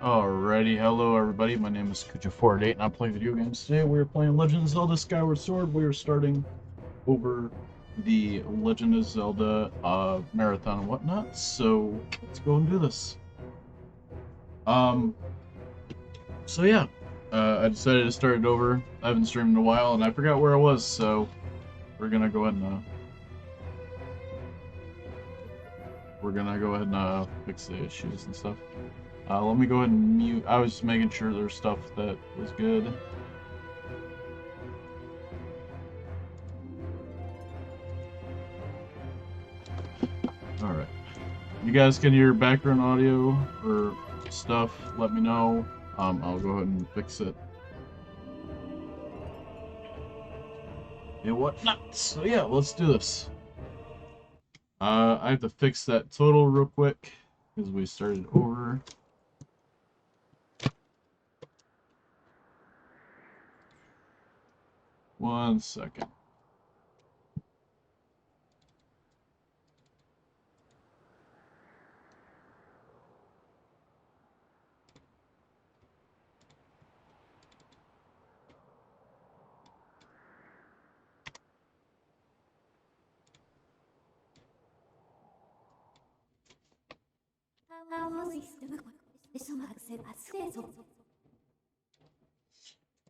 Alrighty, hello everybody. My name is Kuja48 and I'm playing video games today. We're playing Legend of Zelda Skyward Sword. We are starting over the Legend of Zelda marathon and whatnot. So let's go and do this. Um, so yeah, I decided to start it over. I haven't streamed in a while and I forgot where I was, so we're gonna go ahead and fix the issues and stuff. Let me go ahead and mute. I was just making sure there's stuff that was good. Alright. You guys can hear background audio or stuff, let me know. I'll go ahead and fix it. And whatnot. So yeah, let's do this. I have to fix that total real quick because we started over. One second.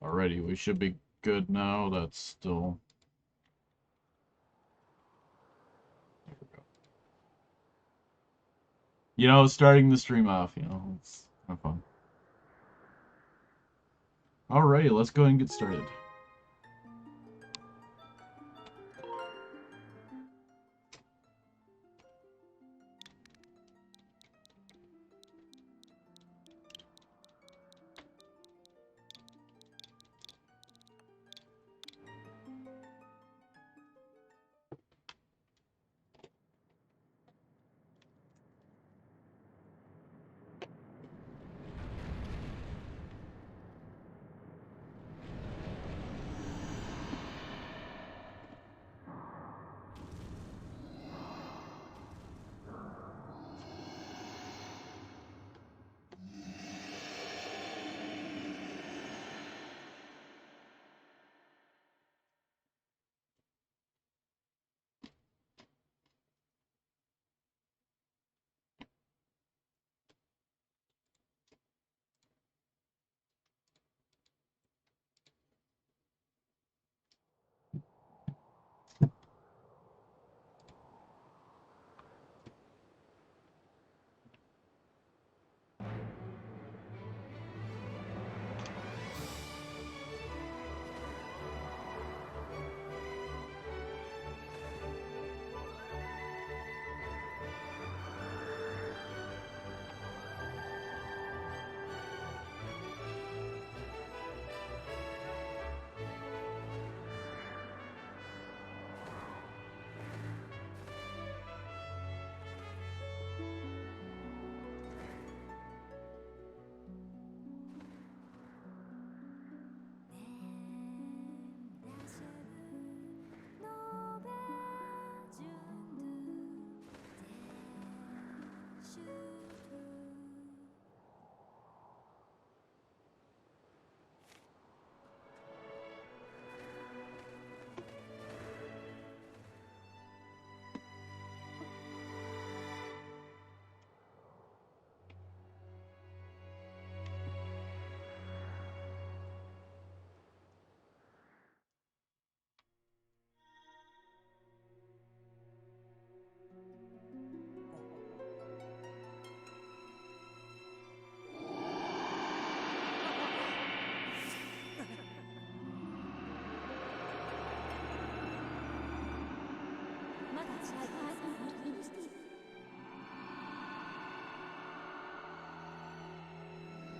Alrighty, we should be good now. That's still... There we go. You know, starting the stream off, it's kind of fun. Alrighty, let's go ahead and get started.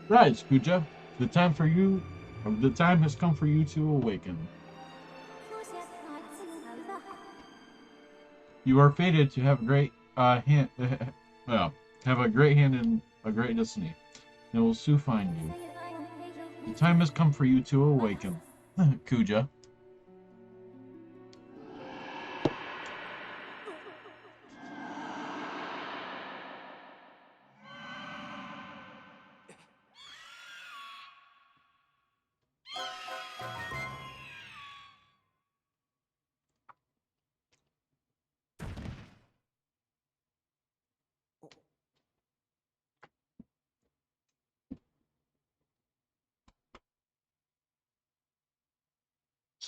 Rise, Kuja. The time has come for you to awaken. You are fated to have a great hand, well, have a great hand and a great destiny. It will soon find you. The time has come for you to awaken, Kuja.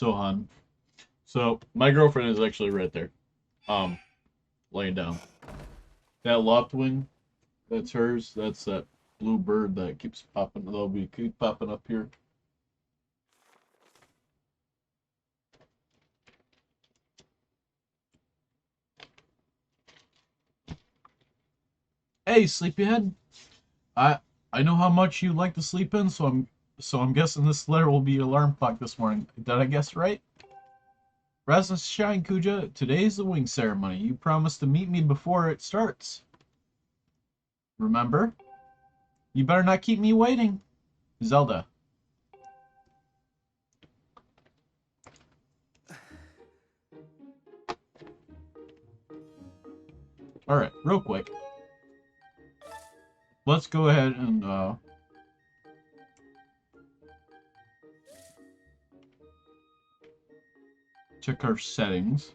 So, hon. So, my girlfriend is actually right there. Laying down. That loft wing, that's hers. That's that blue bird that keeps popping. They'll be keep popping up here. Hey, sleepyhead. I I know how much you like to sleep in, so I'm guessing this letter will be your alarm clock this morning. Did I guess right? Rise and shine, Kuja. Today's the wing ceremony. You promised to meet me before it starts. Remember? You better not keep me waiting. Zelda. Alright, real quick. Let's go ahead and check our settings.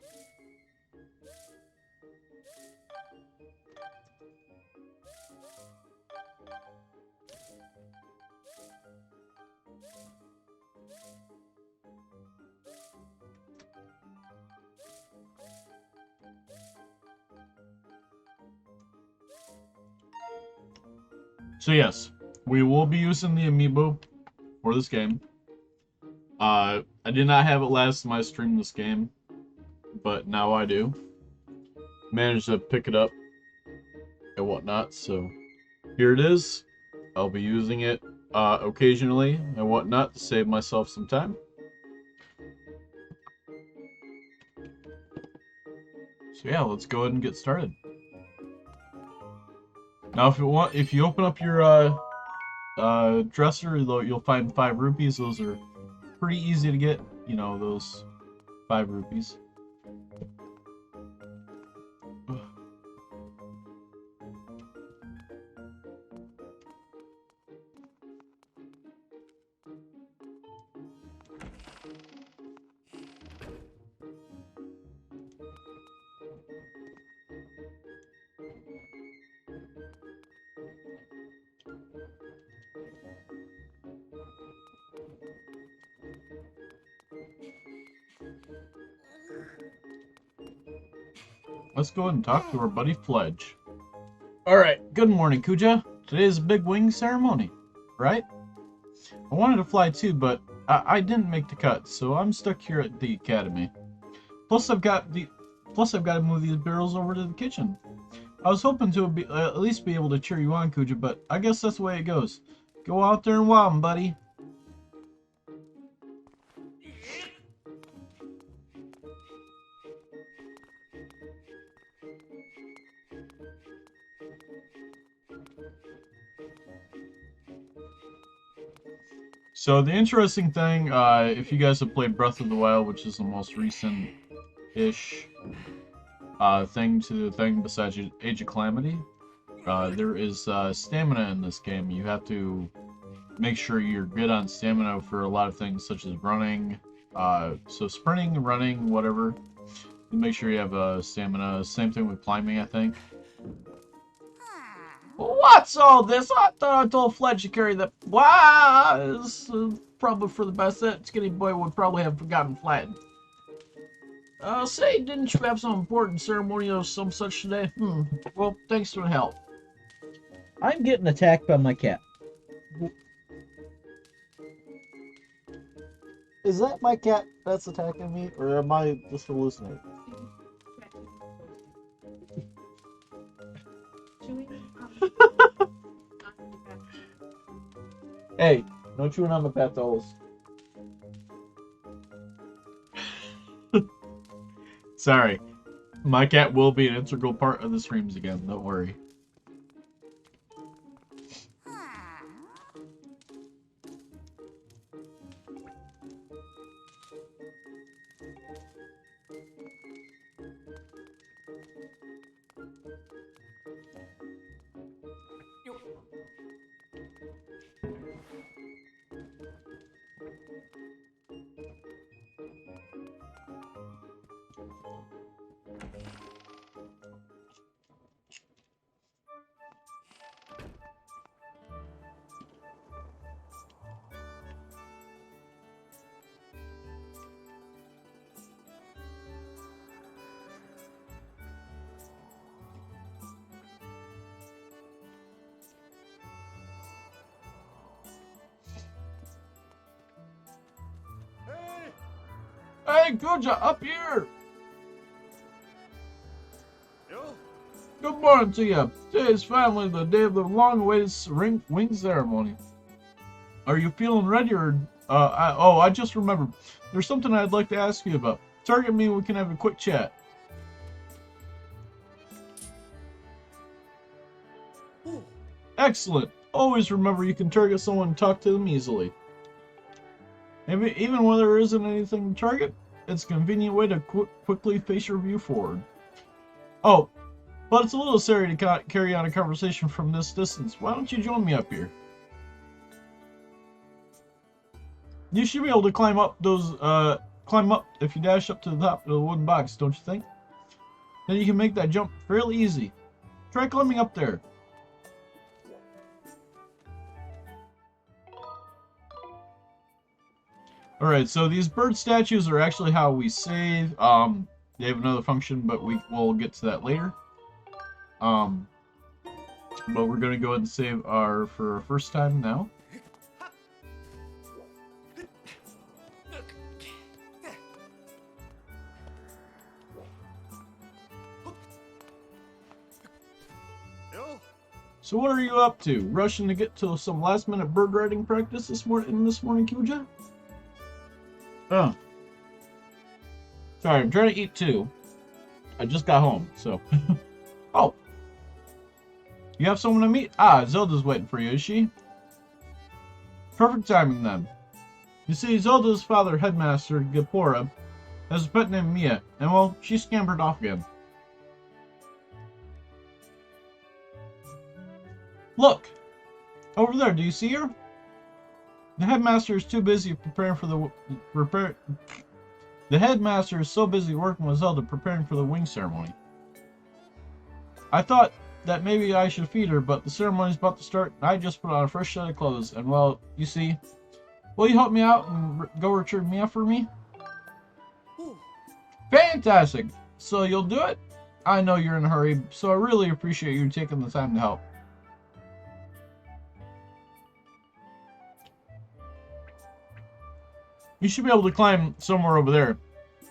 So yes, we will be using the amiibo for this game. I did not have it last time I streamed this game, but now I do. Managed to pick it up and whatnot, so here it is. I'll be using it occasionally and whatnot to save myself some time. So yeah, let's go ahead and get started. Now, if you open up your dresser, you'll find 5 rupees. Those are pretty easy to get. You know, those 5 rupees. Let's go ahead and talk to our buddy Fledge. Alright, good morning, Kuja. Today is a big wing ceremony, right? I wanted to fly too, but I didn't make the cut, so I'm stuck here at the academy. Plus I've got to move these barrels over to the kitchen. I was hoping to at least be able to cheer you on, Kuja, but I guess that's the way it goes. Go out there and wow 'em, buddy. So the interesting thing, if you guys have played Breath of the Wild, which is the most recent-ish thing besides Age of Calamity, there is stamina in this game. You have to make sure you're good on stamina for a lot of things, such as running, so sprinting, running, whatever. You make sure you have stamina. Same thing with climbing, I think. What's all this? I thought I told Fletch to carry the... Wow, it's probably for the best. That skinny boy would probably have forgotten flattened. Say, didn't you have some important ceremony or some such today? Well, thanks for the help. I'm getting attacked by my cat. Is that my cat that's attacking me, or am I just hallucinating? Hey, no chewing on my pet toes. Sorry. My cat will be an integral part of the streams again, don't worry. Hey, Kuja, up here! Good morning to you. Today is finally the day of the long-awaited wing ceremony. Are you feeling ready, or... I just remembered. There's something I'd like to ask you about. Target me, we can have a quick chat. Excellent. Always remember you can target someone and talk to them easily. Even when there isn't anything to target, it's a convenient way to quickly face your view forward. Oh, but it's a little scary to carry on a conversation from this distance. Why don't you join me up here? You should be able to climb up if you dash up to the top of the wooden box, don't you think? Then you can make that jump fairly easy. Try climbing up there. Alright, so these bird statues are actually how we save. They have another function, but we'll get to that later. But we're going to go ahead and save for our first time now. So what are you up to? Rushing to get to some last-minute bird riding practice this morning, Kuja? Oh. Sorry, I'm trying to eat too. I just got home, so... Oh! You have someone to meet? Ah, Zelda's waiting for you, is she? Perfect timing, then. You see, Zelda's father, Headmaster Gapora, has a pet named Mia, and well, she scampered off again. Look! Over there, do you see her? The headmaster is too busy preparing for The headmaster is so busy working with Zelda preparing for the wing ceremony. I thought that maybe I should feed her, but the ceremony's about to start and I just put on a fresh set of clothes. And well, you see, will you help me out and go retrieve Mia for me? Fantastic! So you'll do it? I know you're in a hurry, so I really appreciate you taking the time to help. You should be able to climb somewhere over there.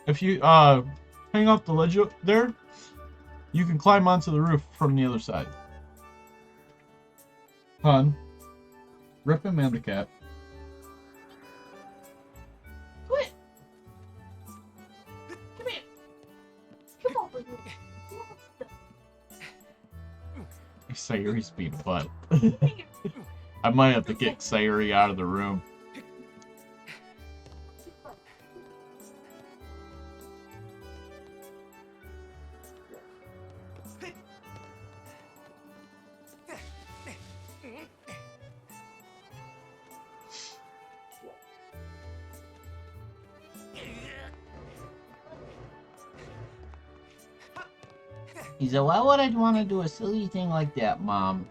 If you hang off the ledge up there, you can climb onto the roof from the other side. Hun, rip him and the cat. Quit! Come here! Come over here! Sayuri's being butt. I might have to kick Sayuri out of the room. He said, why would I want to do a silly thing like that, Mom?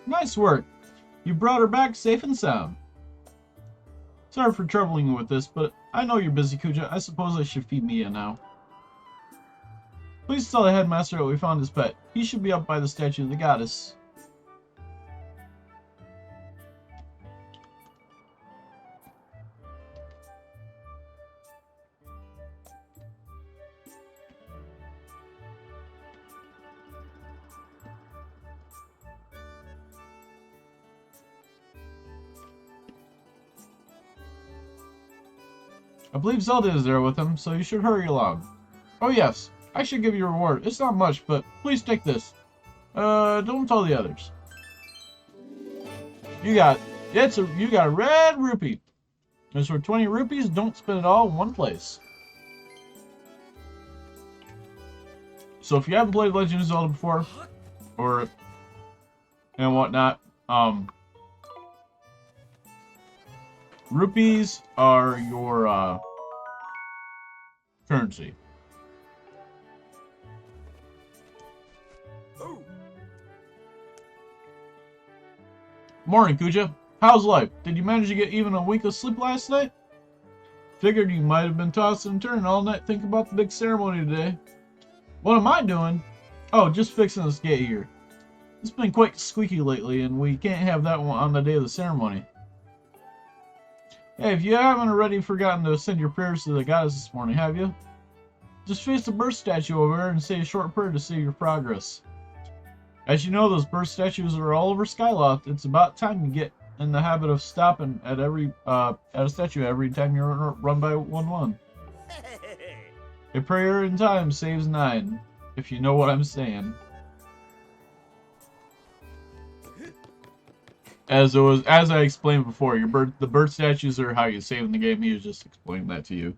Nice work. You brought her back safe and sound. Sorry for troubling you with this, but I know you're busy, Kuja. I suppose I should feed Mia now. Please tell the headmaster that we found his pet. He should be up by the statue of the goddess. I believe Zelda is there with him, so you should hurry along. Oh yes, I should give you a reward. It's not much, but please take this. Don't tell the others. You got a red rupee. It's for 20 rupees. Don't spend it all in one place. So if you haven't played Legend of Zelda before, and whatnot, rupees are your currency. Morning, Kuja. How's life? Did you manage to get even a wink of sleep last night? Figured you might have been tossing and turning all night thinking about the big ceremony today. What am I doing? Oh, just fixing this gate here. It's been quite squeaky lately, and we can't have that one on the day of the ceremony. Hey, if you haven't already forgotten to send your prayers to the goddess this morning, have you? Just face the birth statue over there and say a short prayer to save your progress. As you know, those birth statues are all over Skyloft. It's about time you get in the habit of stopping at a statue every time you're run by 1-1. A prayer in time saves 9, if you know what I'm saying. As I explained before, the bird statues are how you save in the game. He was just explaining that to you.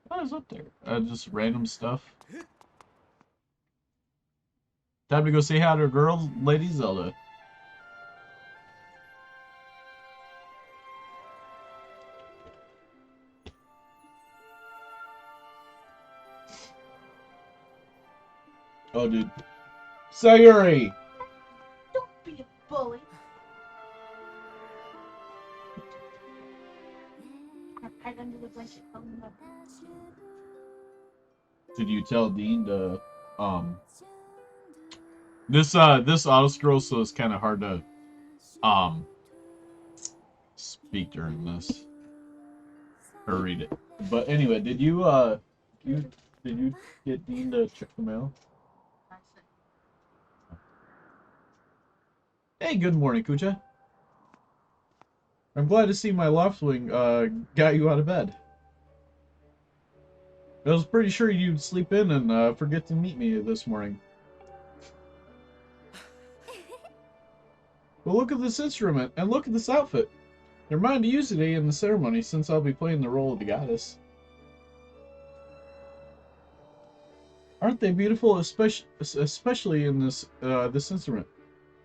What is up there? Just random stuff. Time to go say hi to a girl, Lady Zelda. Oh, dude. Sayuri! Don't be a bully. Hide under the blanket. Did you tell Dean to, this auto scroll, so it's kind of hard to, speak during this. Or read it. But anyway, did you get Dean to check the mail? Hey, good morning, Kucha. I'm glad to see my loftwing got you out of bed. I was pretty sure you'd sleep in and forget to meet me this morning. Well, look at this instrument, and look at this outfit. They're mine to use today in the ceremony, since I'll be playing the role of the goddess. Aren't they beautiful, especially in this instrument?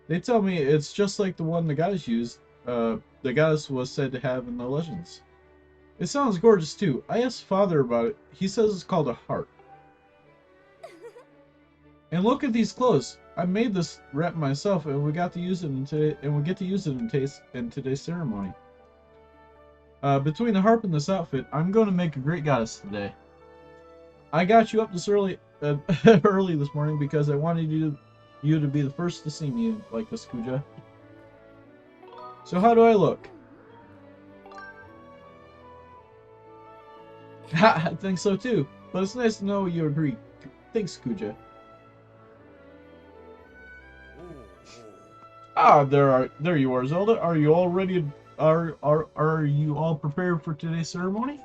They tell me it's just like the one the goddess used. The goddess was said to have in the legends. It sounds gorgeous too. I asked Father about it. He says it's called a harp. And look at these clothes. I made this wrap myself, and we got to use it in today's ceremony. Between the harp and this outfit, I'm going to make a great goddess today. I got you up this early this morning because I wanted you to be the first to see me like this, Kuja. So how do I look? Ha, I think so too. But it's nice to know you agree. Thanks, Kuja. Ah, there you are, Zelda. Are you all ready? Are you all prepared for today's ceremony?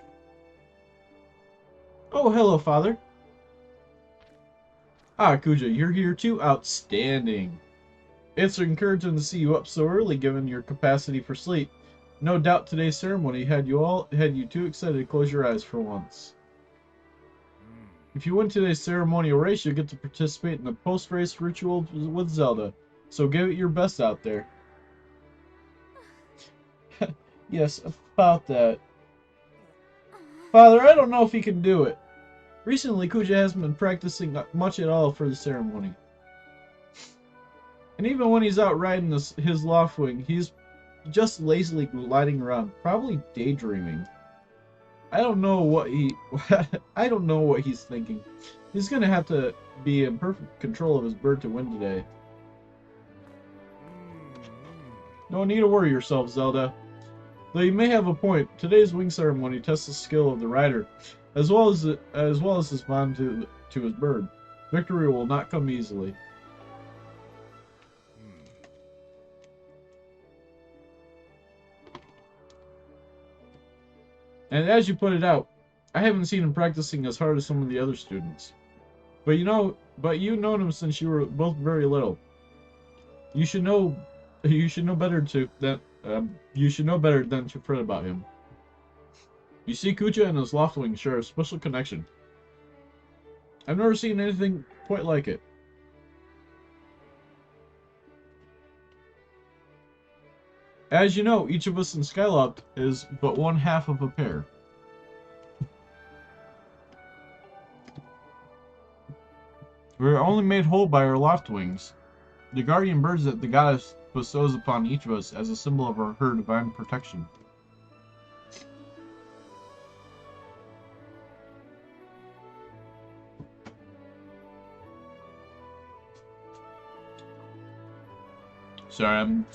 Oh, hello, Father. Ah, Kuja, you're here too? Outstanding. It's encouraging to see you up so early given your capacity for sleep. No doubt today's ceremony had you too excited to close your eyes for once. If you win today's ceremonial race, you'll get to participate in the post-race ritual with Zelda. So give it your best out there. Yes, about that. Father, I don't know if he can do it. Recently, Kuja hasn't been practicing much at all for the ceremony. And even when he's out riding his loftwing, he's just lazily gliding around, probably daydreaming. I don't know what he's thinking. He's gonna have to be in perfect control of his bird to win today. No need to worry yourself, Zelda. Though you may have a point, today's wing ceremony tests the skill of the rider, as well as his bond to his bird. Victory will not come easily. And as you put it out, I haven't seen him practicing as hard as some of the other students. But you've known him since you were both very little. You should know better than to fret about him. You see, Kucha and his loftwing share a special connection. I've never seen anything quite like it. As you know, each of us in Skyloft is but one half of a pair. We are only made whole by our loftwings, the guardian birds that the goddess bestows upon each of us as a symbol of her divine protection. Sorry, I'm.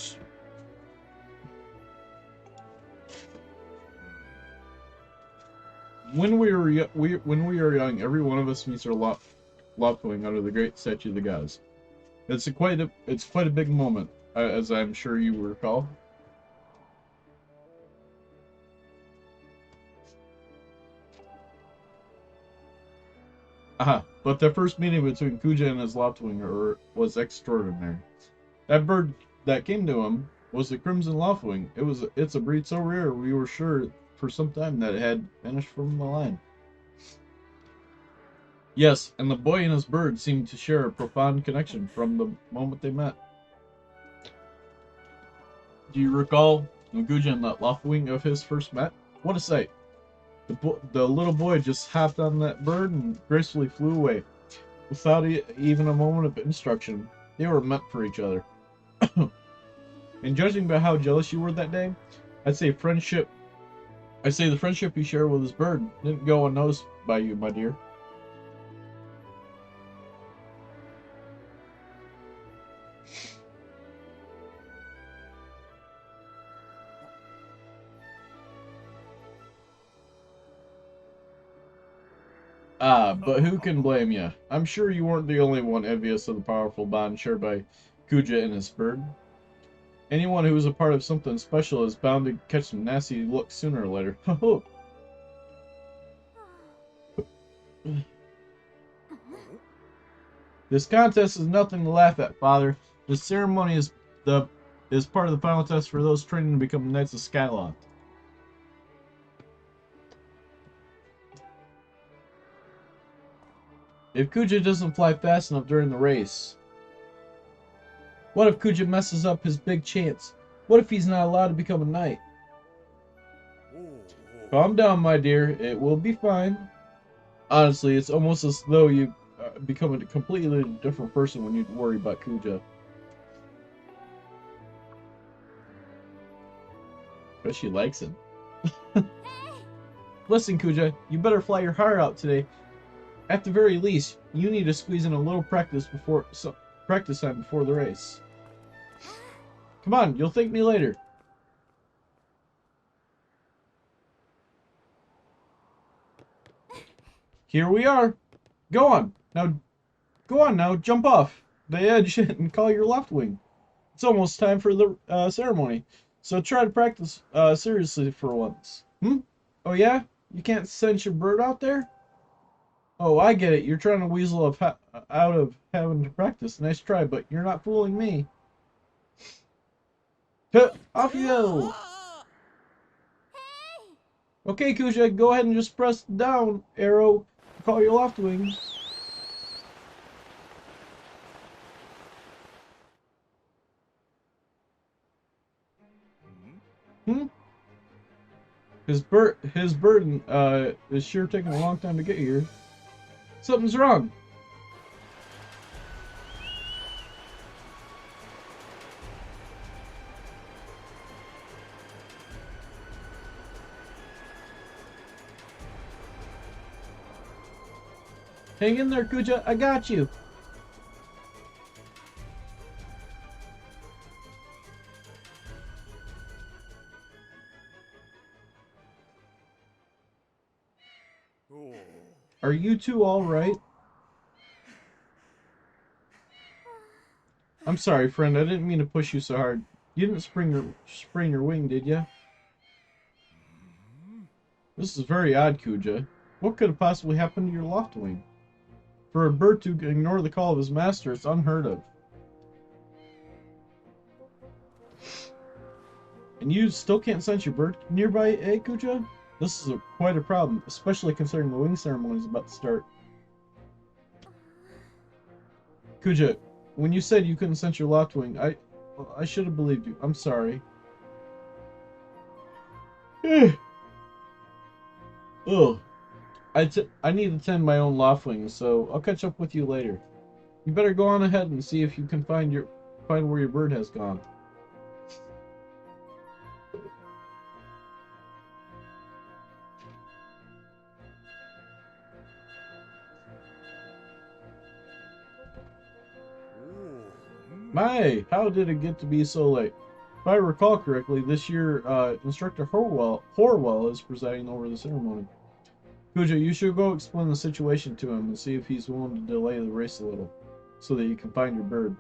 When we were young, every one of us meets our Loftwing under the great statue of the gods. It's quite a big moment, as I'm sure you recall. But the first meeting between Kuja and his Loftwing was extraordinary. That bird that came to him was the Crimson Loftwing. It's a breed so rare we were sure for some time that it had vanished from the line. Yes, and the boy and his bird seemed to share a profound connection from the moment they met. Do you recall when Kuja and that Loftwing of his first met? What a sight! The little boy just hopped on that bird and gracefully flew away, without even a moment of instruction. They were meant for each other. And judging by how jealous you were that day, I'd say the friendship you share with this bird didn't go unnoticed by you, my dear. But who can blame you? I'm sure you weren't the only one envious of the powerful bond shared by Kuja and his bird. Anyone who is a part of something special is bound to catch some nasty looks sooner or later. This contest is nothing to laugh at, Father. This ceremony is part of the final test for those training to become Knights of Skyloft. If Kuja doesn't fly fast enough during the race, what if Kuja messes up his big chance? What if he's not allowed to become a knight? Calm down, my dear. It will be fine. Honestly, it's almost as though you become a completely different person when you worry about Kuja. But she likes him. Listen, Kuja, you better fly your heart out today. At the very least, you need to squeeze in a little practice time before the race. Come on, you'll thank me later. Here we are. Go on now, jump off the edge and call your Loftwing. It's almost time for the ceremony, so try to practice seriously for once. Oh yeah? You can't send your bird out there? Oh, I get it. You're trying to weasel out of having to practice. Nice try, but you're not fooling me. Off you go! Okay, Kuja, go ahead and just press down arrow to call your Loftwing. His burden is sure taking a long time to get here. Something's wrong. Hang in there, Kuja. I got you. Are you two all right? I'm sorry, friend. I didn't mean to push you so hard. You didn't sprain your wing, did you? This is very odd, Kuja. What could have possibly happened to your Loftwing? For a bird to ignore the call of his master, it's unheard of. And you still can't sense your bird nearby, eh, Kuja? This is quite a problem, especially considering the wing ceremony is about to start. Kuja, when you said you couldn't sense your Loftwing, I should have believed you. I'm sorry. Ugh. I need to tend my own Loftwing, so I'll catch up with you later. You better go on ahead and see if you can find where your bird has gone. My, how did it get to be so late? If I recall correctly, this year Instructor Horwell is presiding over the ceremony. Kuja, you should go explain the situation to him and see if he's willing to delay the race a little, so that you can find your bird.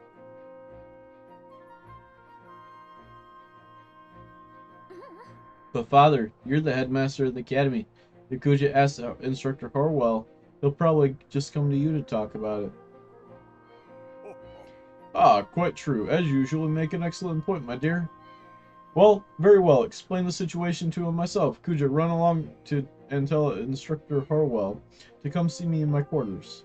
But father, you're the headmaster of the academy. If Kuja asks Instructor Horwell, he'll probably just come to you to talk about it. Ah, quite true. As usual, you make an excellent point, my dear. Well, very well. Explain the situation to him myself. Kuja, run along to and tell Instructor Horwell to come see me in my quarters.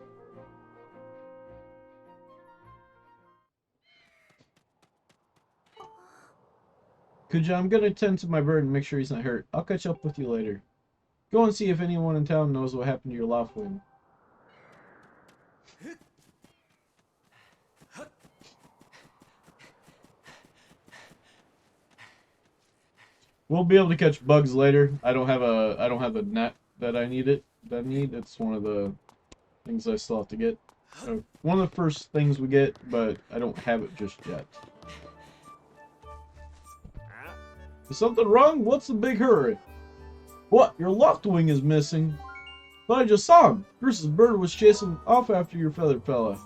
Kuja, I'm gonna tend to my bird and make sure he's not hurt. I'll catch up with you later. Go and see if anyone in town knows what happened to your Loftwing. We'll be able to catch bugs later. I don't have a net that I need. It's one of the things I still have to get. One of the first things we get, but I don't have it just yet. Is something wrong? What's the big hurry? What? Your Loftwing is missing. But I just saw him. Bruce's bird was chasing off after your feathered fella.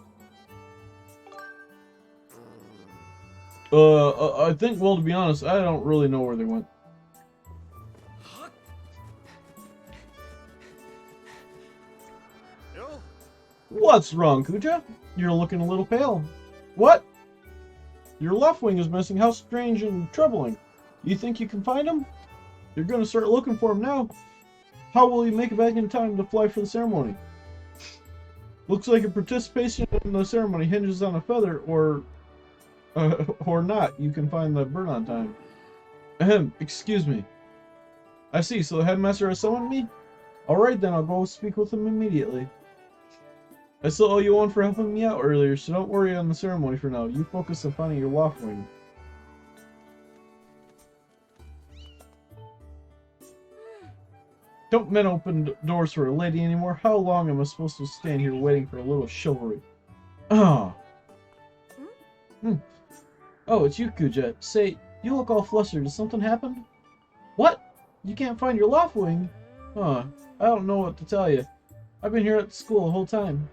I think, well, to be honest, I don't really know where they went. What's wrong, Kuja? You're looking a little pale. What? Your Loftwing is missing. How strange and troubling. You think you can find him? You're going to start looking for him now. How will you make it back in time to fly for the ceremony? Looks like your participation in the ceremony hinges on a feather, or not. You can find the bird on time. Ahem, excuse me. I see, so the headmaster has summoned me? Alright then, I'll go speak with him immediately. I still owe you one for helping me out earlier, so don't worry on the ceremony for now. You focus on finding your Loftwing. Don't men open doors for a lady anymore? How long am I supposed to stand here waiting for a little chivalry? Ah. Oh, it's you, Kuja. Say, you look all flustered. Did something happen? What? You can't find your Loftwing? Huh. I don't know what to tell you. I've been here at school the whole time.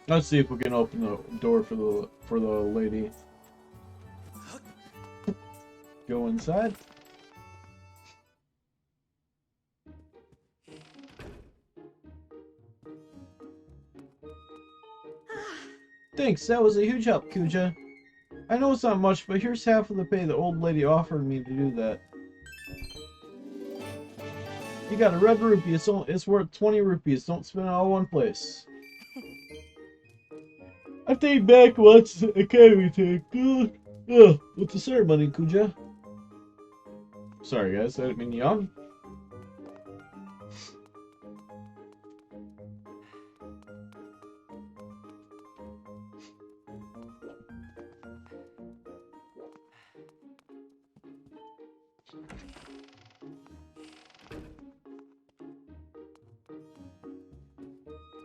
Let's see if we can open the door for the lady. Go inside. Thanks, that was a huge help, Kuja. I know it's not much, but here's half of the pay the old lady offered me to do that. You got a red rupee. It's worth 20 rupees. Don't spend it all in one place. I take back what's a carry take. What's the ceremony, Kuja? Sorry guys, I didn't mean to yawn.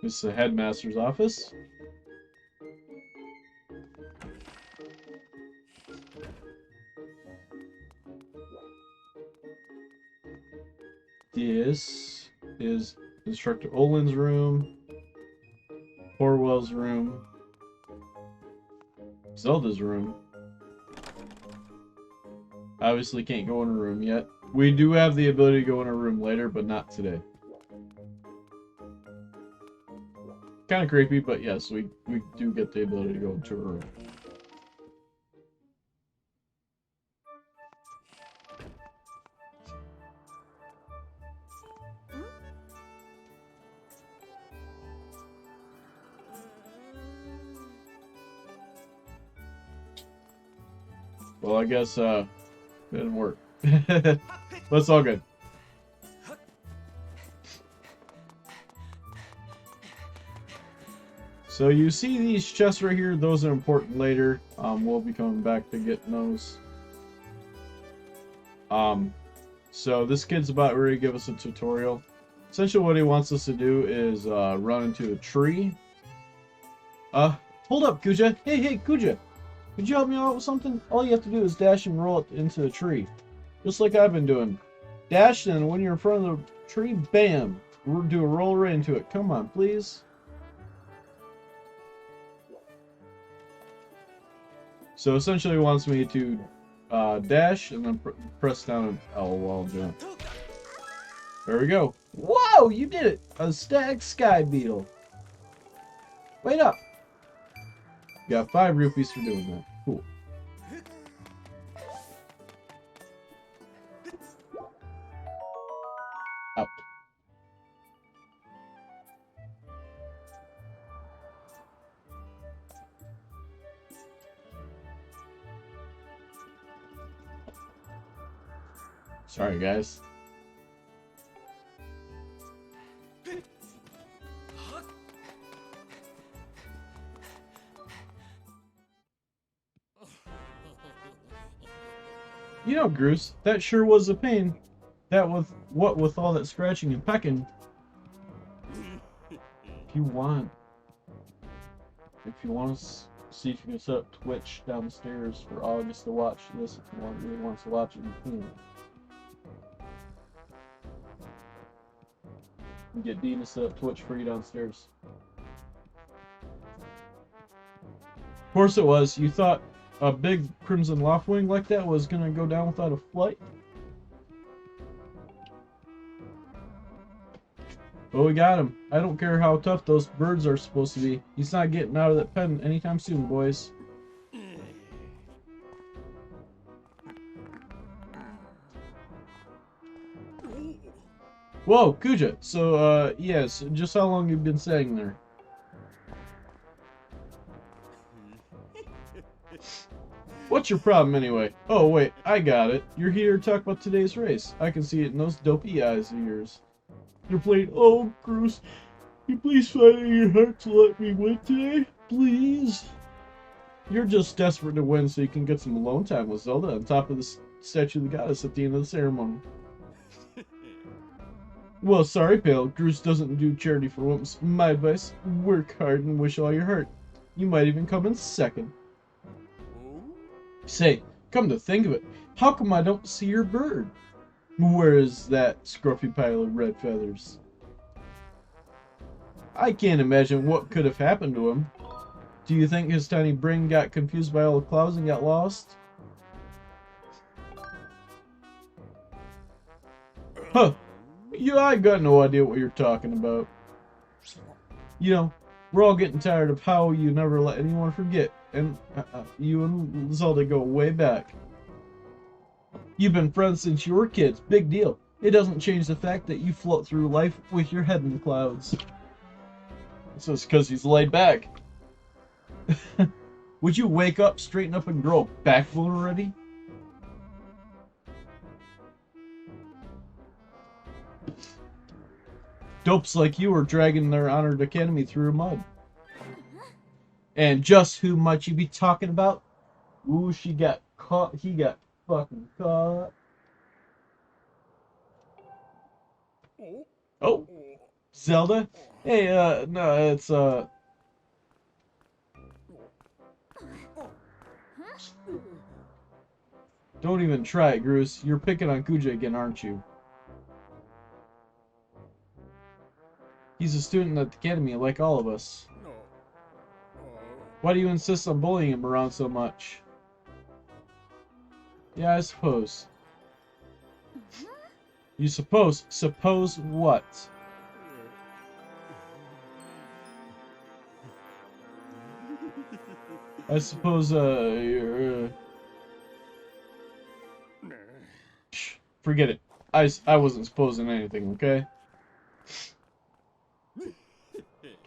This is the headmaster's office. This is Instructor Olin's room, Horwell's room, Zelda's room. Obviously can't go in a room yet. We do have the ability to go in a room later, but not today. Kind of creepy, but yes, we do get the ability to go into a room. Well, I guess it didn't work. But it's all good. So you see these chests right here, those are important later. We'll be coming back to getting those. So this kid's about ready to give us a tutorial. Essentially what he wants us to do is run into a tree. Hold up, Kuja. Hey, Kuja. Could you help me out with something? All you have to do is dash and roll it into the tree. Just like I've been doing. Dash, and when you're in front of the tree, bam! Do a roll right into it. Come on, please. So essentially, he wants me to dash and then press down an L while I'm doing it. There we go. Whoa! You did it! A stag sky beetle. Wait up! You got 5 rupees for doing that. Cool. Out. Sorry, guys. You know, Groose, that sure was a pain. That with all that scratching and pecking. If you want to see if you can set up Twitch downstairs for August to watch this, if you really wants to watch it, you can. You get Dean to set up Twitch for you downstairs. Of course it was. You thought a big Crimson Loftwing like that was gonna go down without a flight? But we got him. I don't care how tough those birds are supposed to be. He's not getting out of that pen anytime soon, boys. Whoa, Kuja. So, yes, just how long have you been staying there? What's your problem anyway? Oh, wait, I got it. You're here to talk about today's race. I can see it in those dopey eyes of yours. You're playing, oh, Bruce, can you please find it in your heart to let me win today? Please? You're just desperate to win so you can get some alone time with Zelda on top of the statue of the goddess at the end of the ceremony. Well, sorry, pal. Groose doesn't do charity for wimps. My advice, work hard and wish all your heart. You might even come in second. Say, come to think of it, how come I don't see your bird? Where is that scruffy pile of red feathers? I can't imagine what could have happened to him. Do you think his tiny brain got confused by all the clouds and got lost? Huh. Yeah, I got no idea what you're talking about. You know, we're all getting tired of how you never let anyone forget. And you and Zelda go way back. You've been friends since you were kids. Big deal. It doesn't change the fact that you float through life with your head in the clouds. So it's because he's laid back. Would you wake up, straighten up, and grow a backbone already? Dopes like you are dragging their honored academy through mud. And just who might you be talking about? Ooh, she got caught. He got fucking caught. Oh, Zelda? Hey, no, it's, don't even try it, Groose. You're picking on Kuja again, aren't you? He's a student at the academy, like all of us. Why do you insist on bullying him around so much? Yeah, I suppose. You suppose? Suppose what? I suppose, you're, forget it. I wasn't supposing anything, okay?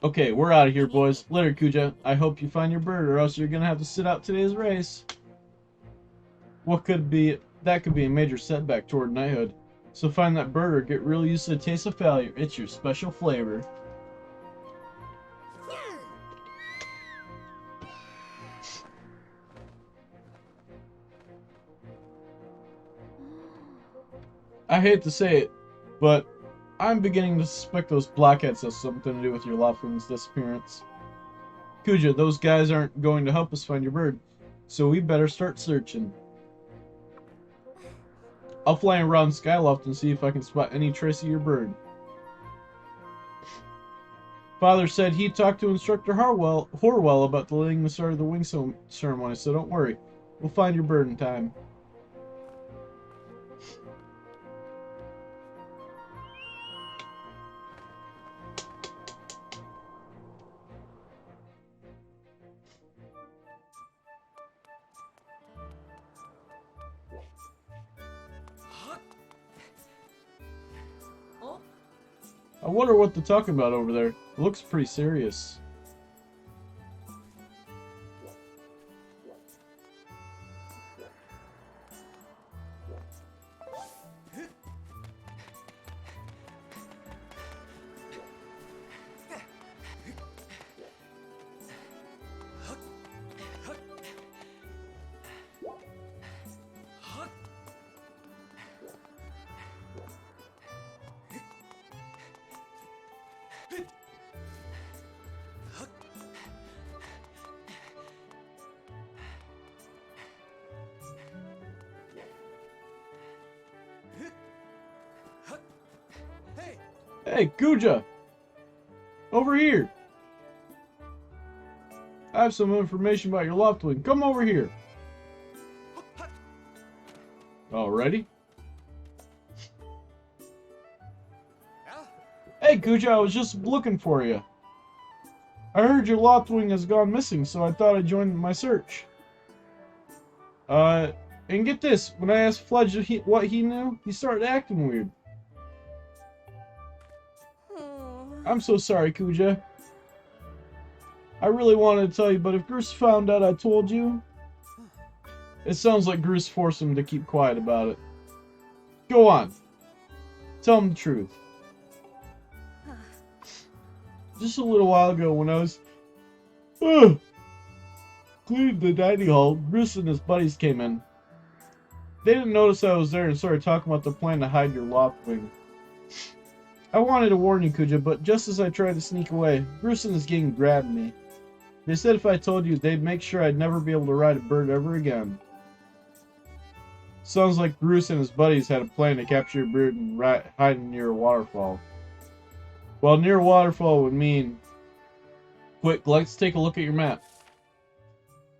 Okay, we're out of here, boys. Later, Kuja. I hope you find your bird, or else you're gonna have to sit out today's race. That could be a major setback toward knighthood. So find that bird or get real used to the taste of failure. It's your special flavor. I hate to say it, but I'm beginning to suspect those blockheads have something to do with your Loftwing's disappearance. Kuja, those guys aren't going to help us find your bird, so we better start searching. I'll fly around Skyloft and see if I can spot any trace of your bird. Father said he talked to Instructor Horwell about delaying the start of the wing ceremony, so don't worry. We'll find your bird in time. I wonder what they're talking about over there. It looks pretty serious. Hey, Kuja! Over here! I have some information about your Loftwing. Come over here! Alrighty. Hey, Kuja, I was just looking for you. I heard your Loftwing has gone missing, so I thought I'd join my search. And get this, when I asked Fledge what he knew, he started acting weird. I'm so sorry, Kuja. I really wanted to tell you, but if Groose found out I told you... It sounds like Groose forced him to keep quiet about it. Go on. Tell him the truth. Just a little while ago when I was... cleaning the dining hall, Groose and his buddies came in. They didn't notice I was there and started talking about their plan to hide your Loftwing. I wanted to warn you, Kuja, but just as I tried to sneak away, Groose and his gang grabbed me. They said if I told you, they'd make sure I'd never be able to ride a bird ever again. Sounds like Groose and his buddies had a plan to capture your bird and hide near a waterfall. Well, near a waterfall would mean... Quick, let's take a look at your map.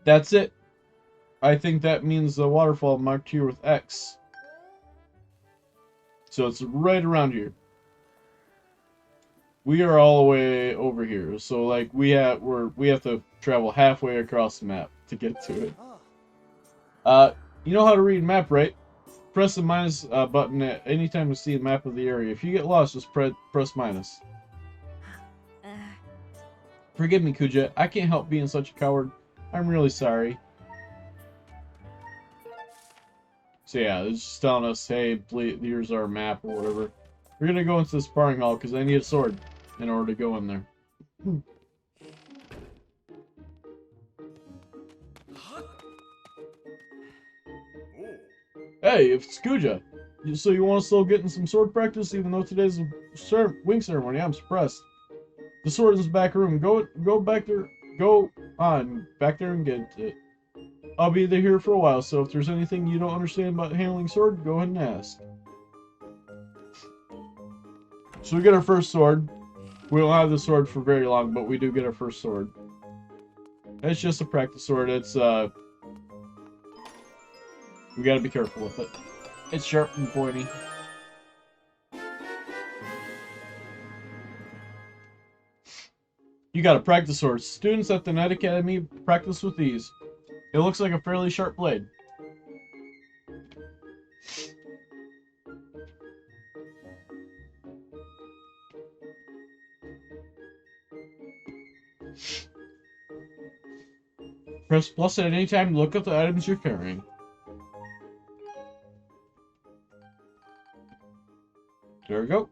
That's it. I think that means the waterfall marked here with X. So it's right around here. We are all the way over here. So like we have to travel halfway across the map to get to it. You know how to read a map, right? Press the minus button at any time to see a map of the area. If you get lost, just press minus. Forgive me, Kuja. I can't help being such a coward. I'm really sorry. So yeah, it's just telling us, hey, please, here's our map or whatever. We're gonna go into the Sparring Hall because I need a sword in order to go in there. Hey, it's Kuja. So you want to still get in some sword practice even though today's a wing ceremony? I'm surprised. The sword is in the back room. Go back there. Go on back there and get it. I'll be here for a while, so if there's anything you don't understand about handling sword, go ahead and ask. So we get our first sword. We don't have the sword for very long, but we do get our first sword. It's just a practice sword. It's we gotta be careful with it. It's sharp and pointy. You got a practice sword. Students at the Knight Academy practice with these. It looks like a fairly sharp blade. Press plus at any time to look up the items you're carrying. There we go.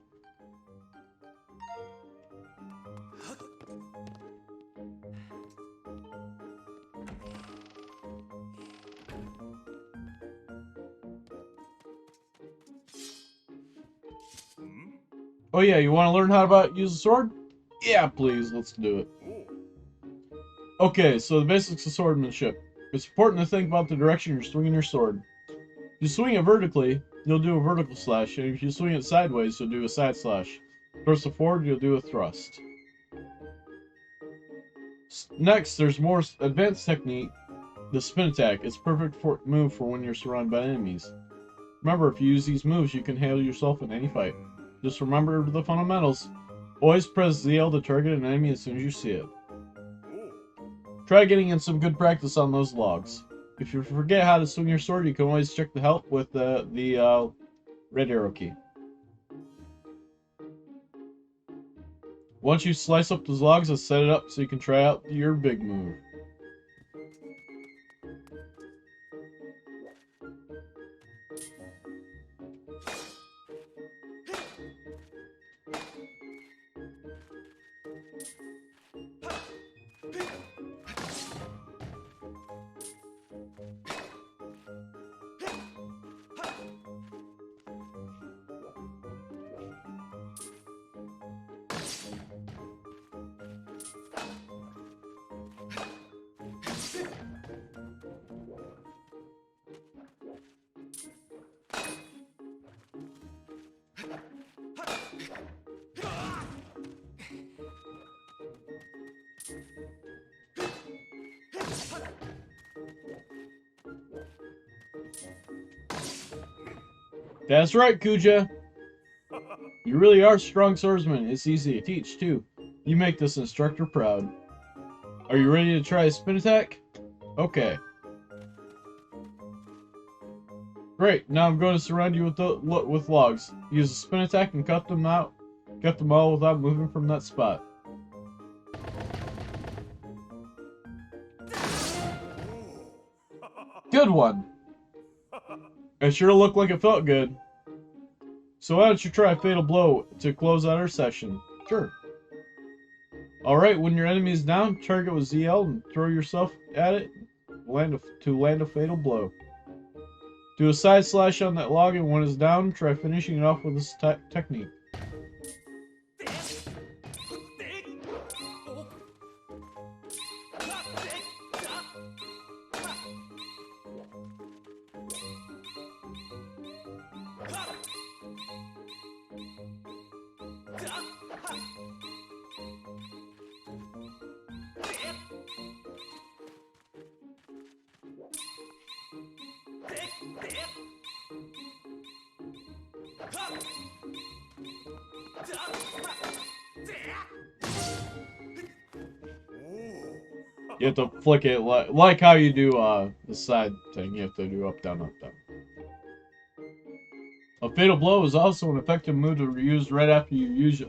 Oh yeah, you want to learn how to use a sword? Yeah, please, let's do it. Okay, so the basics of swordmanship. It's important to think about the direction you're swinging your sword. If you swing it vertically, you'll do a vertical slash, and if you swing it sideways, you'll do a side slash. Thrust it forward, you'll do a thrust. Next, there's more advanced technique, the spin attack. It's perfect move for when you're surrounded by enemies. Remember, if you use these moves, you can handle yourself in any fight. Just remember the fundamentals. Always press ZL to target an enemy as soon as you see it. Try getting in some good practice on those logs. If you forget how to swing your sword, you can always check the help with the red arrow key. Once you slice up those logs, let's set it up so you can try out your big move. That's right, Kuja. You really are a strong swordsman. It's easy to teach, too. You make this instructor proud. Are you ready to try a spin attack? Okay. Great, now I'm going to surround you with logs. Use a spin attack and cut them all without moving from that spot. Good one! It sure looked like it felt good. So why don't you try a fatal blow to close out our session? Sure. Alright, when your enemy is down, target with ZL and throw yourself at it to land a fatal blow. Do a side slash on that log, and when it's down, try finishing it off with this technique. You have to flick it like how you do the side thing. You have to do up, down, up, down. A fatal blow is also an effective move to use right after you use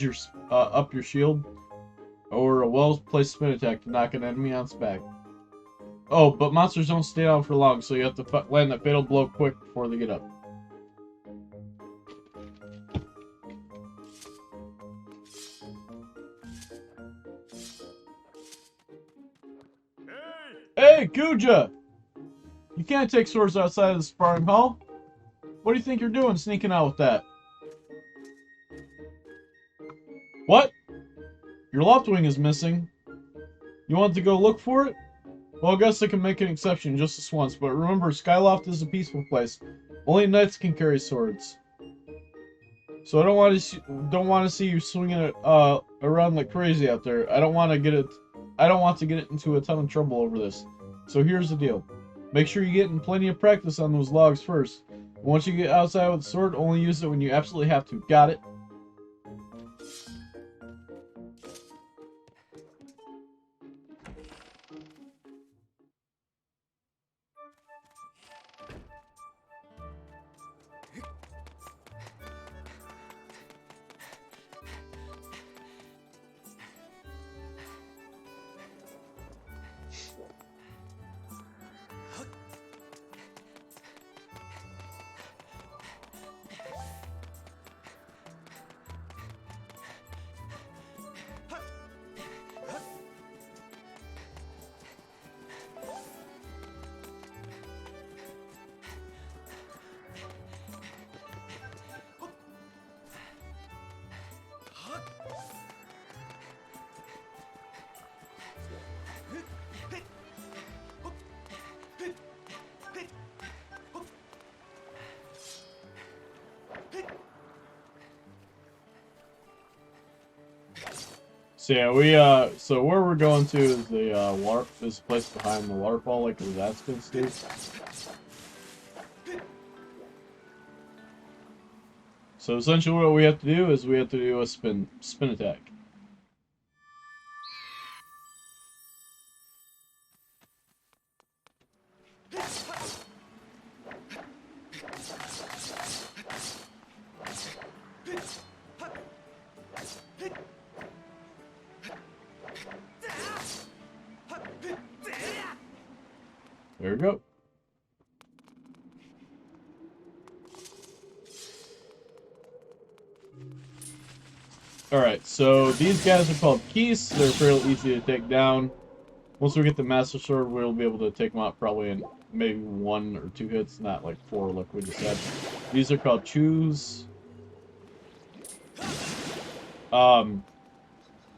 your shield, or a well-placed spin attack to knock an enemy on its back. Oh, but monsters don't stay down for long, so you have to land that fatal blow quick before they get up. Hey, Kuja! You can't take swords outside of the Sparring Hall. What do you think you're doing sneaking out with that? What? Your left wing is missing. You want to go look for it? Well, I guess I can make an exception just this once, but remember, Skyloft is a peaceful place. Only knights can carry swords. So I don't want to see you swinging it around like crazy out there. I don't want to get it into a ton of trouble over this. So here's the deal. Make sure you get in plenty of practice on those logs first. Once you get outside with the sword, only use it when you absolutely have to. Got it? So yeah, so where we're going to is the water, this place behind the waterfall, like that's been stayed. So essentially, what we have to do is we have to do a spin attack. There we go. Alright, so these guys are called keys. They're fairly easy to take down. Once we get the Master Sword, we'll be able to take them out probably in maybe 1 or 2 hits, not like 4 like we just said. These are called chews.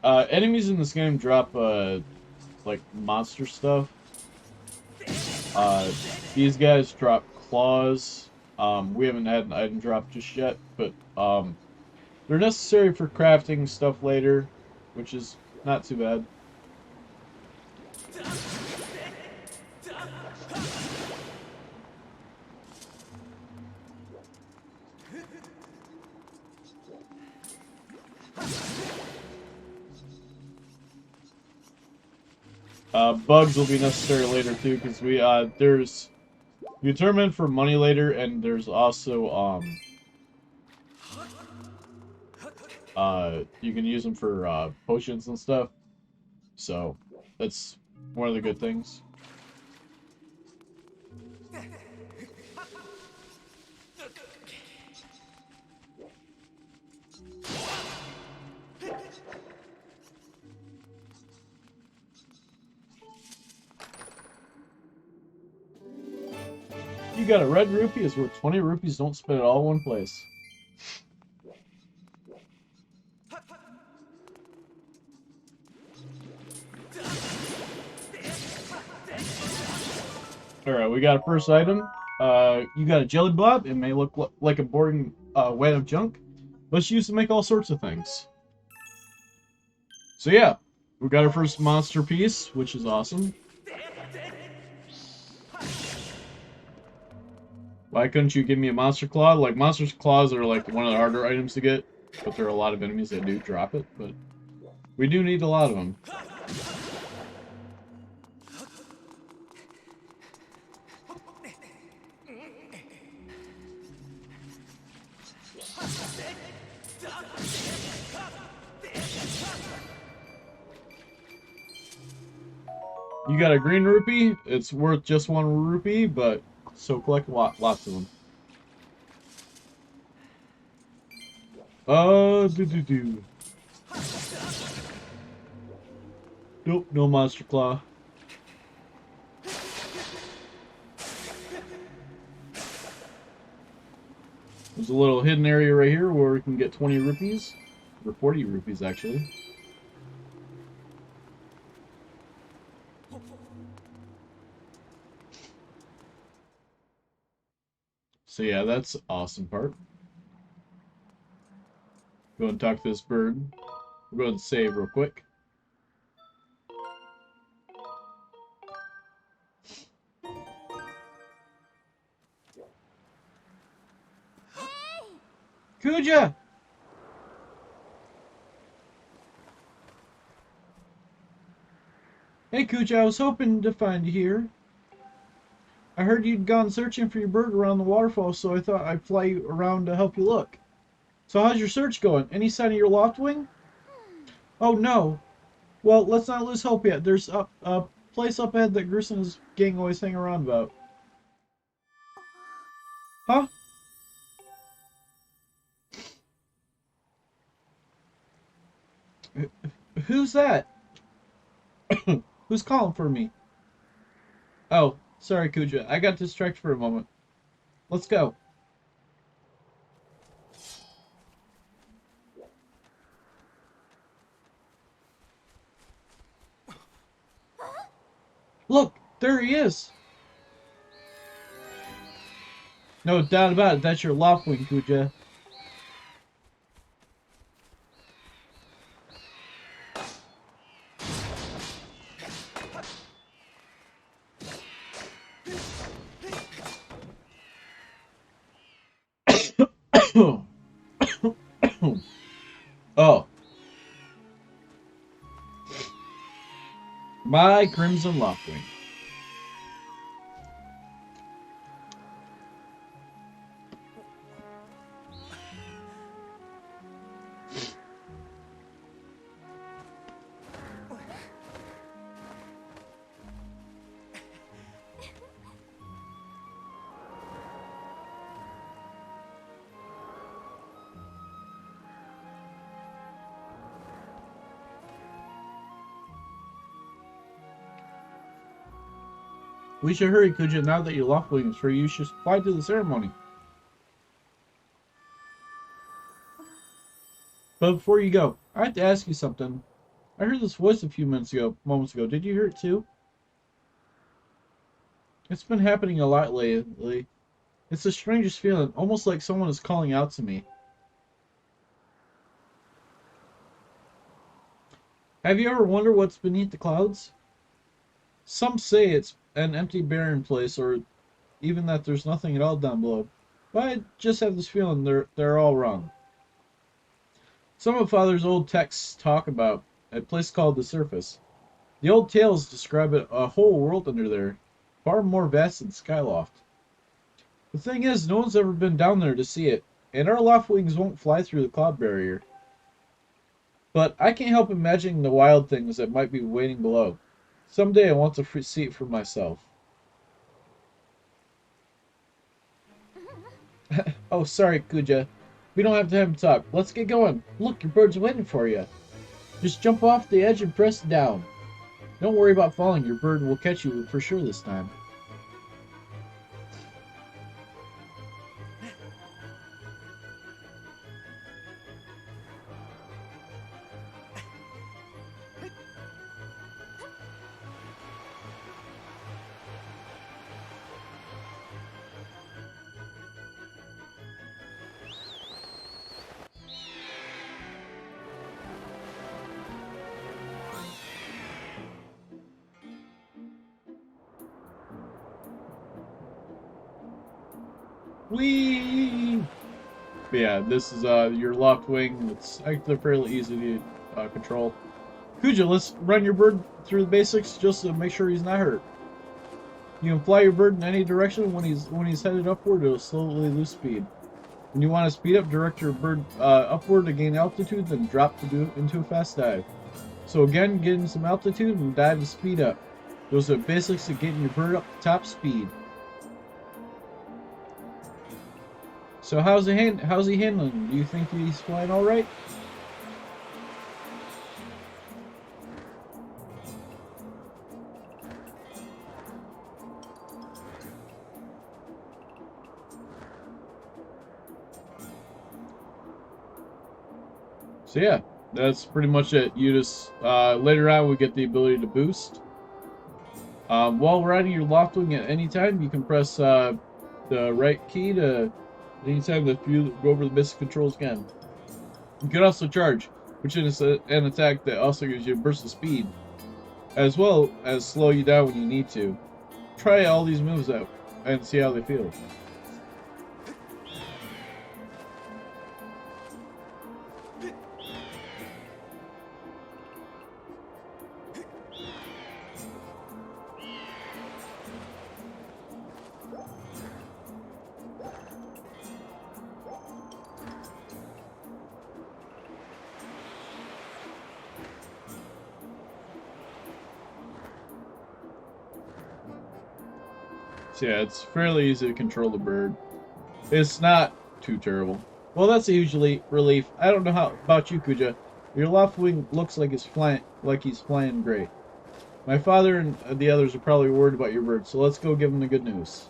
Enemies in this game drop, like monster stuff. These guys drop claws. We haven't had an item drop just yet, but, they're necessary for crafting stuff later, which is not too bad. Bugs will be necessary later too, because there's you turn them in for money later, and there's also you can use them for potions and stuff. So that's one of the good things. You got a red rupee is worth 20 rupees. Don't spend it all in one place. Alright, we got a first item. You got a jelly blob. It may look like a boring wet of junk, but it's used to make all sorts of things. So yeah, we got our first monster piece, which is awesome. Why couldn't you give me a monster claw? Like, monster claws are like one of the harder items to get, but there are a lot of enemies that do drop it, but we do need a lot of them. You got a green rupee. It's worth just 1 rupee, but so collect lots of them. Nope, no monster claw. There's a little hidden area right here where we can get 20 rupees, or 40 rupees actually. So yeah, that's the awesome part. Go and talk to this bird. We'll go ahead and save real quick. Kuja! Hey Kuja, I was hoping to find you here. I heard you'd gone searching for your bird around the waterfall, so I thought I'd fly you around to help you look. So how's your search going? Any sign of your loftwing? Oh no. Well, let's not lose hope yet. There's a place up ahead that Gruesome and his gang always hang around about. Huh? Who's that? Who's calling for me? Oh, sorry, Kuja. I got distracted for a moment. Let's go. Look, there he is. No doubt about it. That's your loftwing, Kuja. Oh. My Crimson Loftwing. We should hurry, Kuja. Now that your Loftwing is free, you should fly to the ceremony. But before you go, I have to ask you something. I heard this voice a few moments ago. Did you hear it too? It's been happening a lot lately. It's the strangest feeling, almost like someone is calling out to me. Have you ever wondered what's beneath the clouds? Some say it's an empty, barren place, or even that there's nothing at all down below. But I just have this feeling they're all wrong. Some of Father's old texts talk about a place called the Surface. The old tales describe a whole world under there, far more vast than Skyloft. The thing is, no one's ever been down there to see it, and our Loftwings won't fly through the cloud barrier. But I can't help imagining the wild things that might be waiting below. Someday I want to see it for myself. Oh, sorry, Kuja. We don't have time to talk. Let's get going. Look, your bird's waiting for you. Just jump off the edge and press down. Don't worry about falling. Your bird will catch you for sure this time. Whee! But yeah, this is your Loftwing. It's actually fairly easy to control. Kuja, let's run your bird through the basics just to make sure he's not hurt. You can fly your bird in any direction. When he's headed upward, it'll slowly lose speed. When you want to speed up, direct your bird upward to gain altitude, then drop into a fast dive. So again, getting some altitude and dive to speed up. Those are the basics of getting your bird up to top speed. So how's he handling? Do you think he's flying all right? So yeah, that's pretty much it. You just later on we get the ability to boost. While riding your Loftwing at any time, you can press the right key to anytime that you go over the basic controls again. You can also charge, which is an attack that also gives you a burst of speed, as well as slow you down when you need to. Try all these moves out and see how they feel. So yeah, it's fairly easy to control the bird. It's not too terrible. Well, that's a huge relief. I don't know how about you, Kuja. Your Loftwing looks like he's flying great. My father and the others are probably worried about your bird, so let's go give them the good news.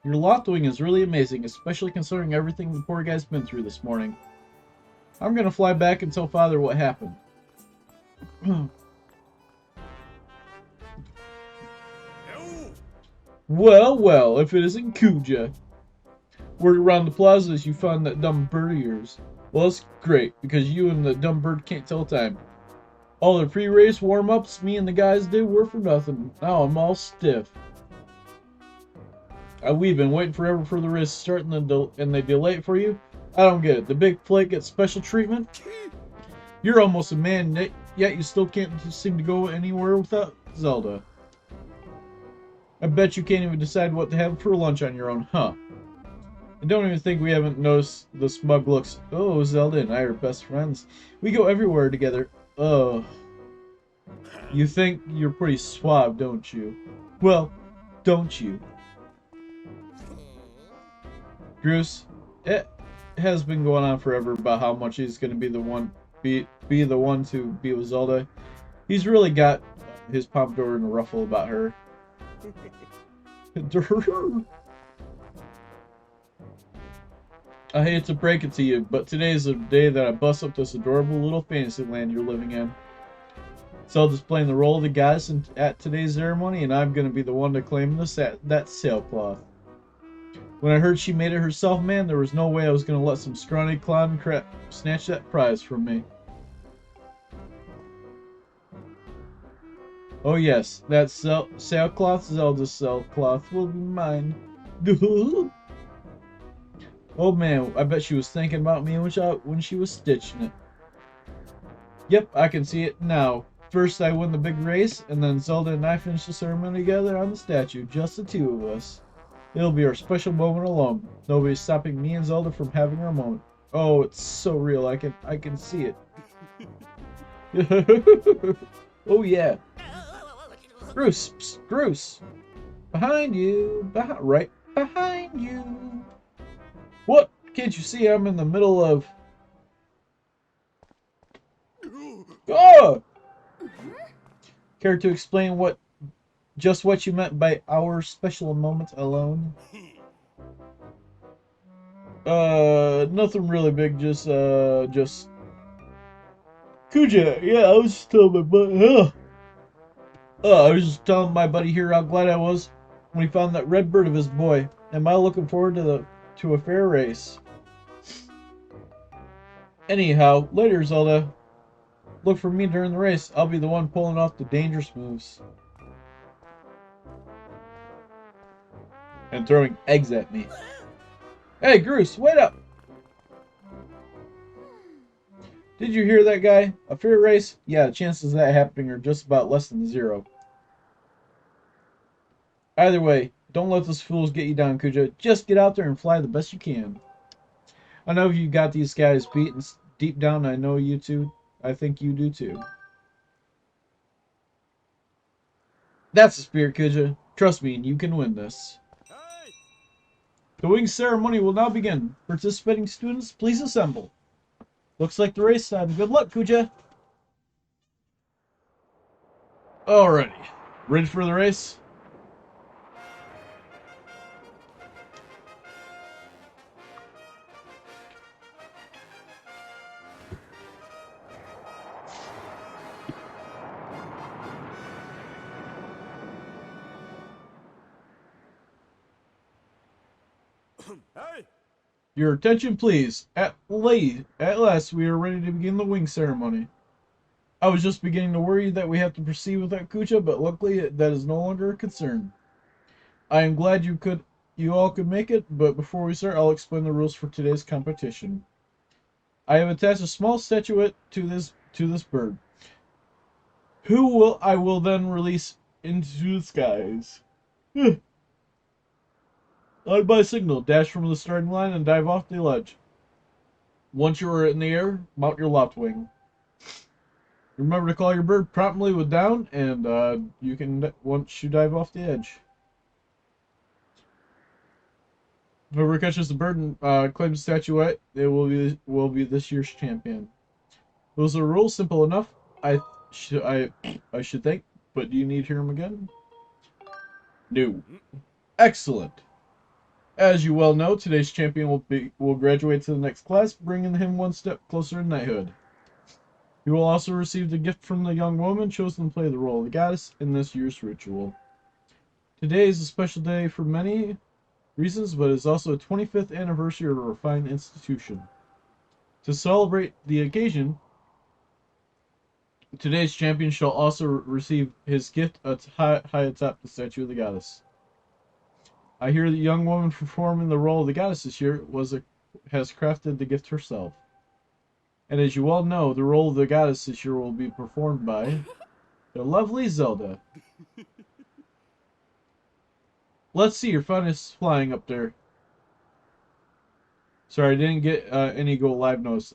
Your Loftwing is really amazing, especially considering everything the poor guy's been through this morning. I'm gonna fly back and tell Father what happened. Well, if it isn't Kuja. Word around the plaza is you found that dumb bird of yours. Well, that's great, because you and the dumb bird can't tell time. All the pre-race warm-ups me and the guys did were for nothing. Now I'm all stiff. We've been waiting forever for the race to start and they delay it for you? I don't get it. The big plate gets special treatment? You're almost a man, yet you still can't seem to go anywhere without Zelda. I bet you can't even decide what to have for lunch on your own, huh? I don't even think we haven't noticed the smug looks. Oh, Zelda and I are best friends. We go everywhere together. Oh. You think you're pretty suave, don't you? Well, don't you? Bruce, it has been going on forever about how much he's going to be the one to be with Zelda. He's really got his pompadour in a ruffle about her. I hate to break it to you, but today is the day that I bust up this adorable little fantasy land you're living in. Zelda's playing the role of the goddess at today's ceremony, and I'm going to be the one to claim that sailcloth. When I heard she made it herself, man, there was no way I was going to let some scrawny clown crap snatch that prize from me. Oh yes, that sailcloth, Zelda's sailcloth, will be mine. Oh man, I bet she was thinking about me when she was stitching it. Yep, I can see it now. First I win the big race, and then Zelda and I finish the ceremony together on the statue, just the two of us. It'll be our special moment alone. Nobody's stopping me and Zelda from having our moment. Oh, it's so real. I can see it. Oh yeah. Bruce, psst, Bruce. Behind you. Right behind you. What? Can't you see I'm in the middle of... Oh! Care to explain just what you meant by our special moment alone? Nothing really big, just Kuja, yeah, I was just telling my buddy, I was just telling my buddy here how glad I was when he found that red bird of his boy. Am I looking forward to a fair race? Anyhow, later, Zelda. Look for me during the race. I'll be the one pulling off the dangerous moves. And throwing eggs at me. Hey, Bruce, wait up! Did you hear that guy? A fair race? Yeah, the chances of that happening are just about less than 0. Either way, don't let those fools get you down, Kuja. Just get out there and fly the best you can. I know you got these guys beat, and deep down I know you too. I think you do too. That's the spirit, Kuja. Trust me, you can win this. The wing ceremony will now begin. Participating students, please assemble. Looks like the race time. Good luck, Kuja. Alrighty. Ready for the race? Hey! Your attention, please. At last, we are ready to begin the wing ceremony. I was just beginning to worry that we have to proceed without Kuja, but luckily that is no longer a concern. I am glad you all could make it, but before we start, I'll explain the rules for today's competition. I have attached a small statuette to this bird, I will then release into the skies. On my signal, dash from the starting line and dive off the ledge. Once you are in the air, mount your left wing. Remember to call your bird promptly with down, and you can once you dive off the edge. Whoever catches the bird and claims the statuette, it will be this year's champion. Those are rules, simple enough. I should think, but do you need to hear them again? No. Excellent. As you well know, today's champion will graduate to the next class, bringing him one step closer to knighthood. He will also receive the gift from the young woman chosen to play the role of the goddess in this year's ritual. Today is a special day for many reasons, but it's also the 25th anniversary of our fine institution. To celebrate the occasion, Today's champion shall also receive his gift high atop the statue of the goddess. I hear the young woman performing the role of the goddess this year has crafted the gift herself. And as you all know, the role of the goddess this year will be performed by the lovely Zelda. Let's see your funnest flying up there. Sorry, I didn't get any go live notes.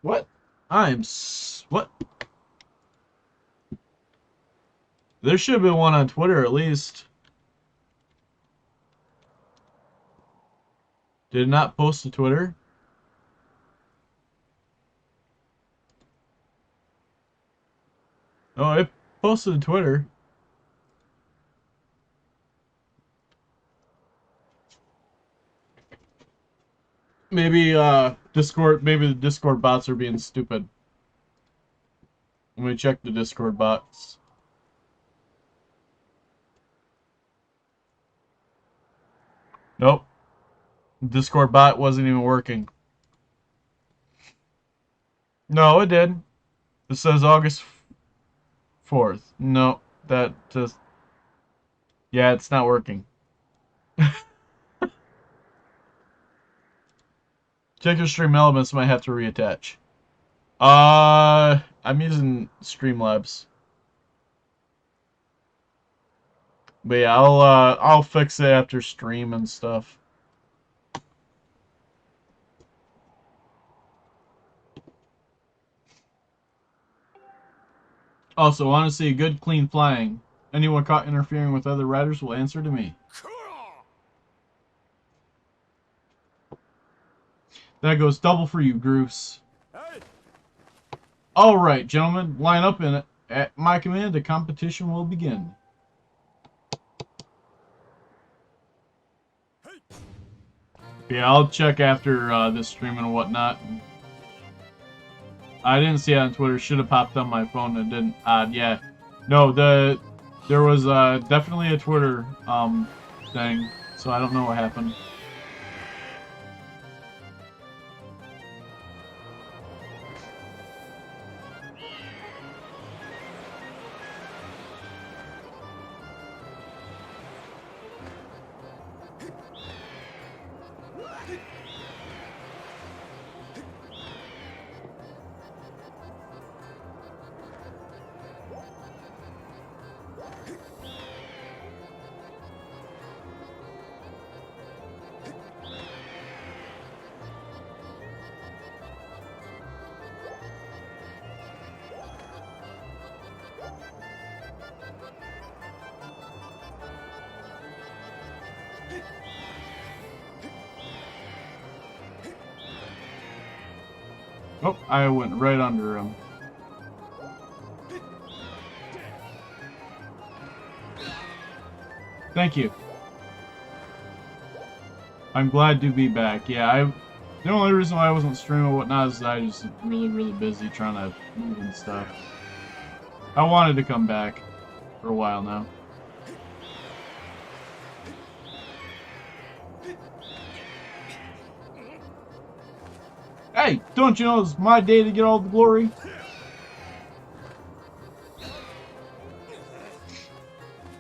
What? What? There should have been one on Twitter at least. Did it not post to Twitter? Oh, it posted to Twitter. Maybe maybe the Discord bots are being stupid. Let me check the Discord bots. Nope. Discord bot wasn't even working. No, it did. It says August 4th. No, that just... Yeah, it's not working. Check your stream elements, might have to reattach. I'm using Streamlabs. But yeah, I'll fix it after stream and stuff. Also, want to see good, clean flying. Anyone caught interfering with other riders will answer to me. That goes double for you, Groose. Hey. All right, gentlemen, line up in it. At my command, the competition will begin. Yeah, I'll check after this stream and whatnot. I didn't see it on Twitter. Should have popped on my phone and didn't. Yeah. No, there was definitely a Twitter thing, so I don't know what happened. Oh, I went right under him. Thank you. I'm glad to be back. Yeah, the only reason why I wasn't streaming and whatnot is I was really busy trying to move and stuff. I wanted to come back for a while now. Hey, don't you know it's my day to get all the glory?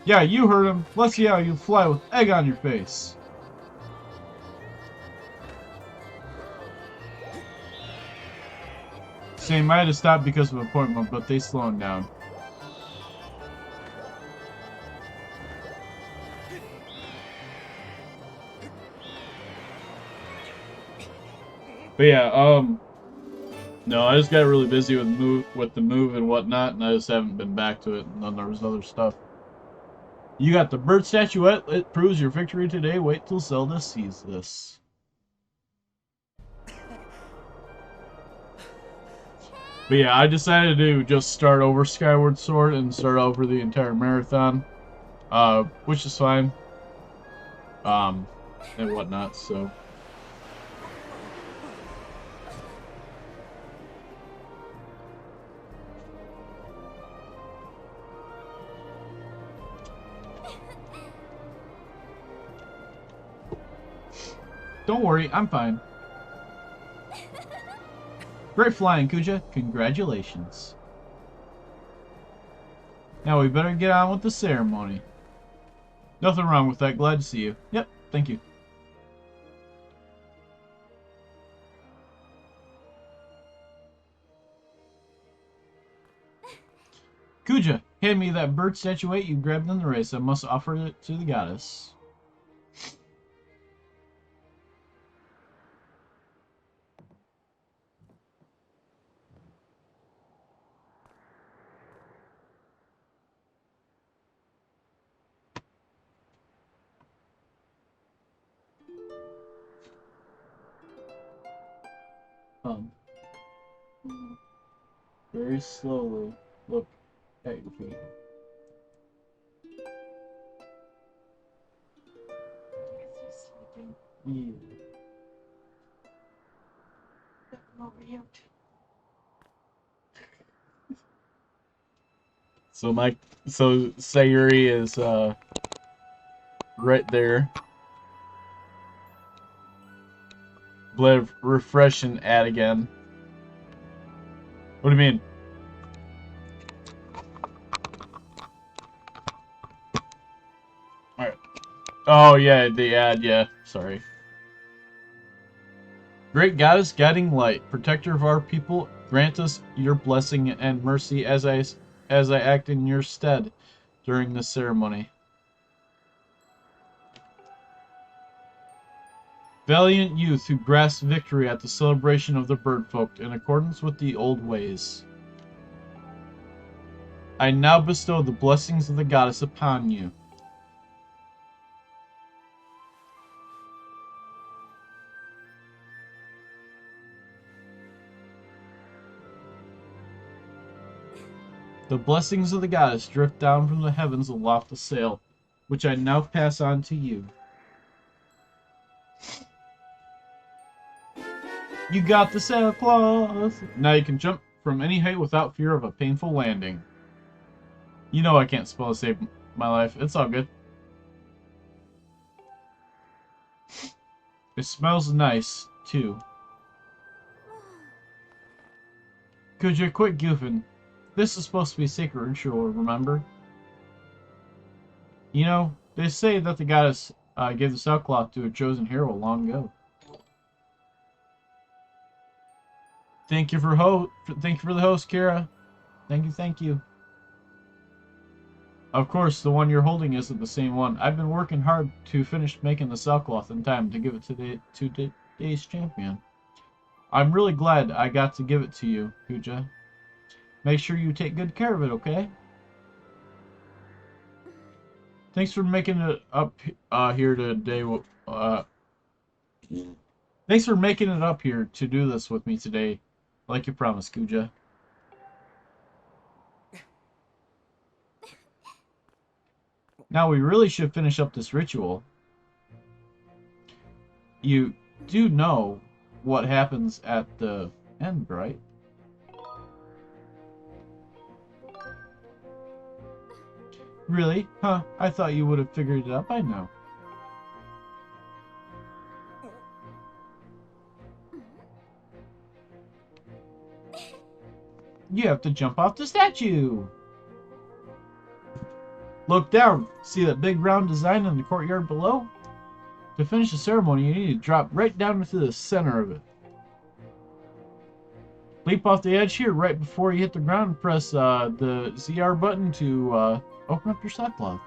Yeah, you heard him. Let's see how you fly with egg on your face. Same, I had to stop because of an appointment, but they slowed down. But yeah, no, I just got really busy with the move and whatnot, and I just haven't been back to it. And then there was other stuff. You got the bird statuette. It proves your victory today. Wait till Zelda sees this. But yeah, I decided to just start over Skyward Sword and start over the entire marathon, which is fine, and whatnot. So. Don't worry, I'm fine. Great flying, Kuja. Congratulations. Now we better get on with the ceremony. Nothing wrong with that. Glad to see you. Yep, thank you. Kuja, hand me that bird statuette you grabbed in the race. I must offer it to the goddess. Very slowly look at your feet. He's sleeping. Yeah. Come over here. So Sayuri is right there. Let refresh and add again. What do you mean? Alright. Oh yeah, the ad, yeah. Sorry. Great goddess, guiding light, protector of our people, grant us your blessing and mercy as I act in your stead during this ceremony. Valiant youth who grasp victory at the celebration of the birdfolk in accordance with the old ways. I now bestow the blessings of the goddess upon you. The blessings of the goddess drift down from the heavens aloft the sail, which I now pass on to you. You got the sailcloth! Now you can jump from any height without fear of a painful landing. You know I can't spell to save my life. It's all good. It smells nice, too. Could you quit goofing? This is supposed to be a sacred ritual, remember? You know, they say that the goddess gave the sailcloth to a chosen hero long ago. Thank you for the host, Kira. Thank you. Of course, the one you're holding isn't the same one. I've been working hard to finish making the sailcloth in time to give it to today's champion. I'm really glad I got to give it to you, Kuja. Make sure you take good care of it, okay? Thanks for making it up here today. Thanks for making it up here to do this with me today, like you promised, Kuja. Now we really should finish up this ritual. You do know what happens at the end, right? Really? Huh, I thought you would have figured it out by now. You have to jump off the statue! Look down. See that big round design in the courtyard below? To finish the ceremony, you need to drop right down into the center of it. Leap off the edge here right before you hit the ground and press the ZR button to open up your sailcloth.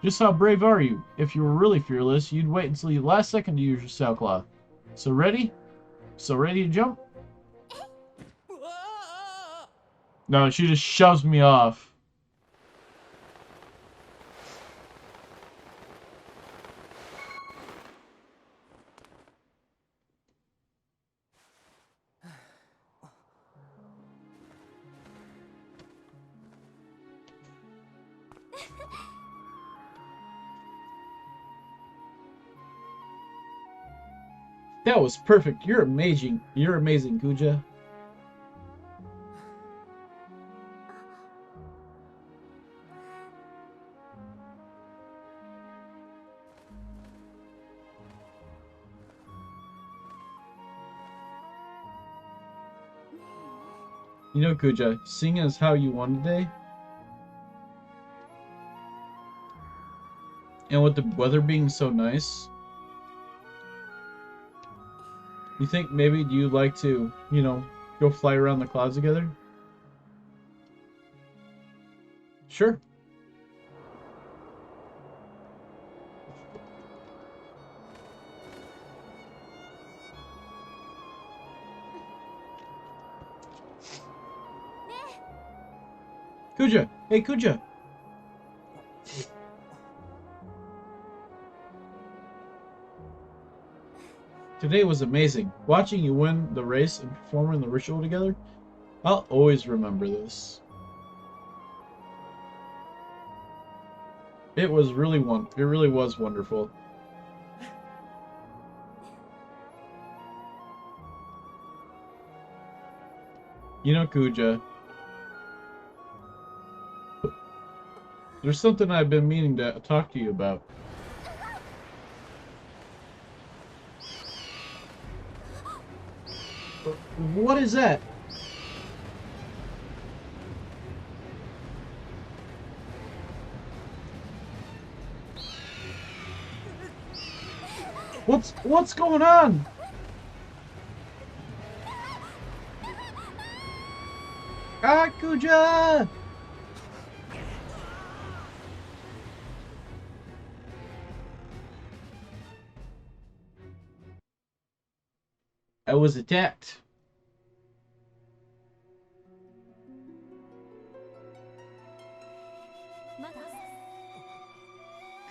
Just how brave are you? If you were really fearless, you'd wait until the last second to use your sailcloth. So ready? So ready to jump? No, she just shoves me off. That was perfect. You're amazing. You're amazing, Kuja. You know, Kuja, seeing as how you won today, And with the weather being so nice, you think maybe you'd like to, go fly around the clouds together? Sure. Kuja! Hey, Kuja! Today was amazing. Watching you win the race and performing the ritual together, I'll always remember this. It really was wonderful. You know, Kuja, there's something I've been meaning to talk to you about. What is that? What's going on? Ah, Kuja! I was attacked.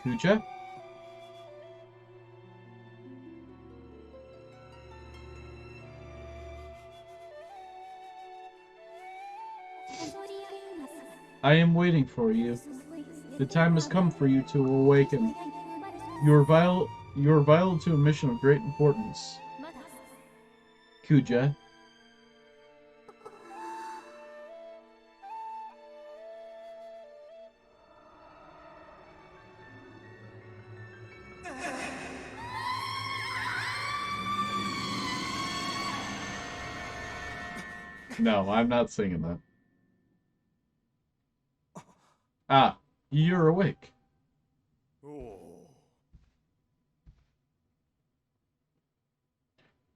Kuja? I am waiting for you. The time has come for you to awaken. You are vital to a mission of great importance. Kuja. No, I'm not singing that. Ah, you're awake.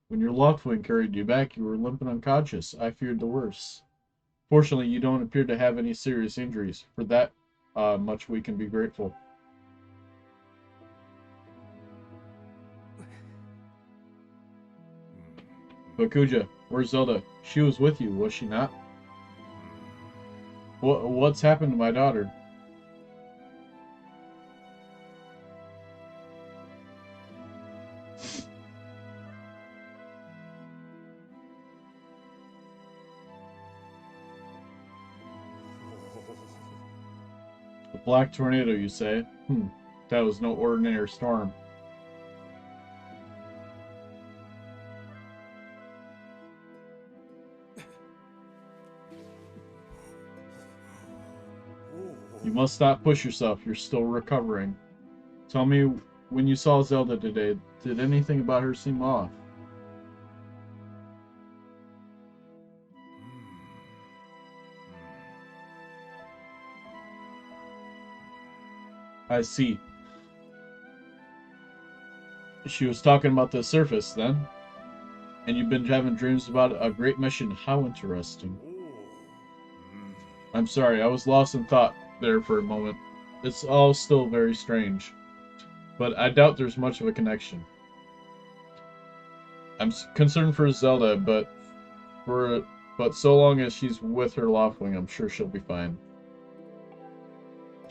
When your Loftwing carried you back, you were limp and unconscious. I feared the worst. Fortunately, you don't appear to have any serious injuries. For that much we can be grateful. But Kuja, where's Zelda? She was with you, was she not? What's happened to my daughter? The Black Tornado, you say? That was no ordinary storm. You must not push yourself. You're still recovering. Tell me, when you saw Zelda today, did anything about her seem off? I see. She was talking about the surface, then? And you've been having dreams about a great mission. How interesting. I'm sorry, I was lost in thought there for a moment. It's all still very strange. But I doubt there's much of a connection. I'm concerned for Zelda, but so long as she's with her Loftwing, I'm sure she'll be fine.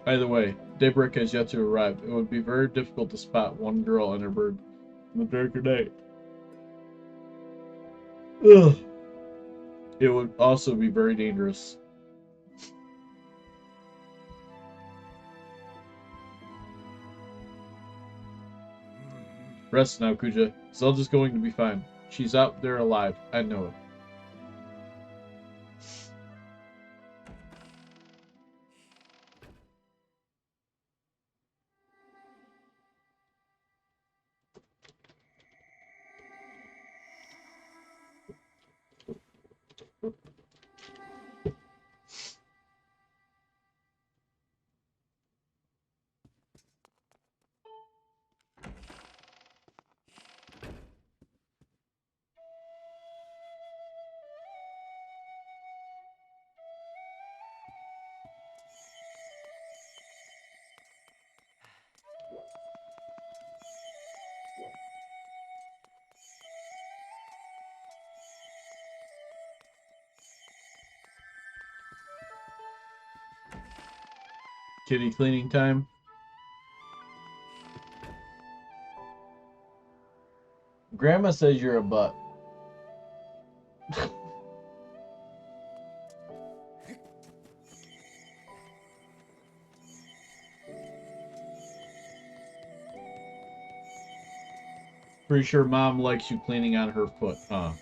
Either way, daybreak has yet to arrive. It would be very difficult to spot one girl and her bird in the darker night. Ugh. It would also be very dangerous. Rest now, Kuja. Zelda's going to be fine. She's out there alive. I know it. Kitty cleaning time. Grandma says you're a butt. Pretty sure Mom likes you cleaning on her foot, huh?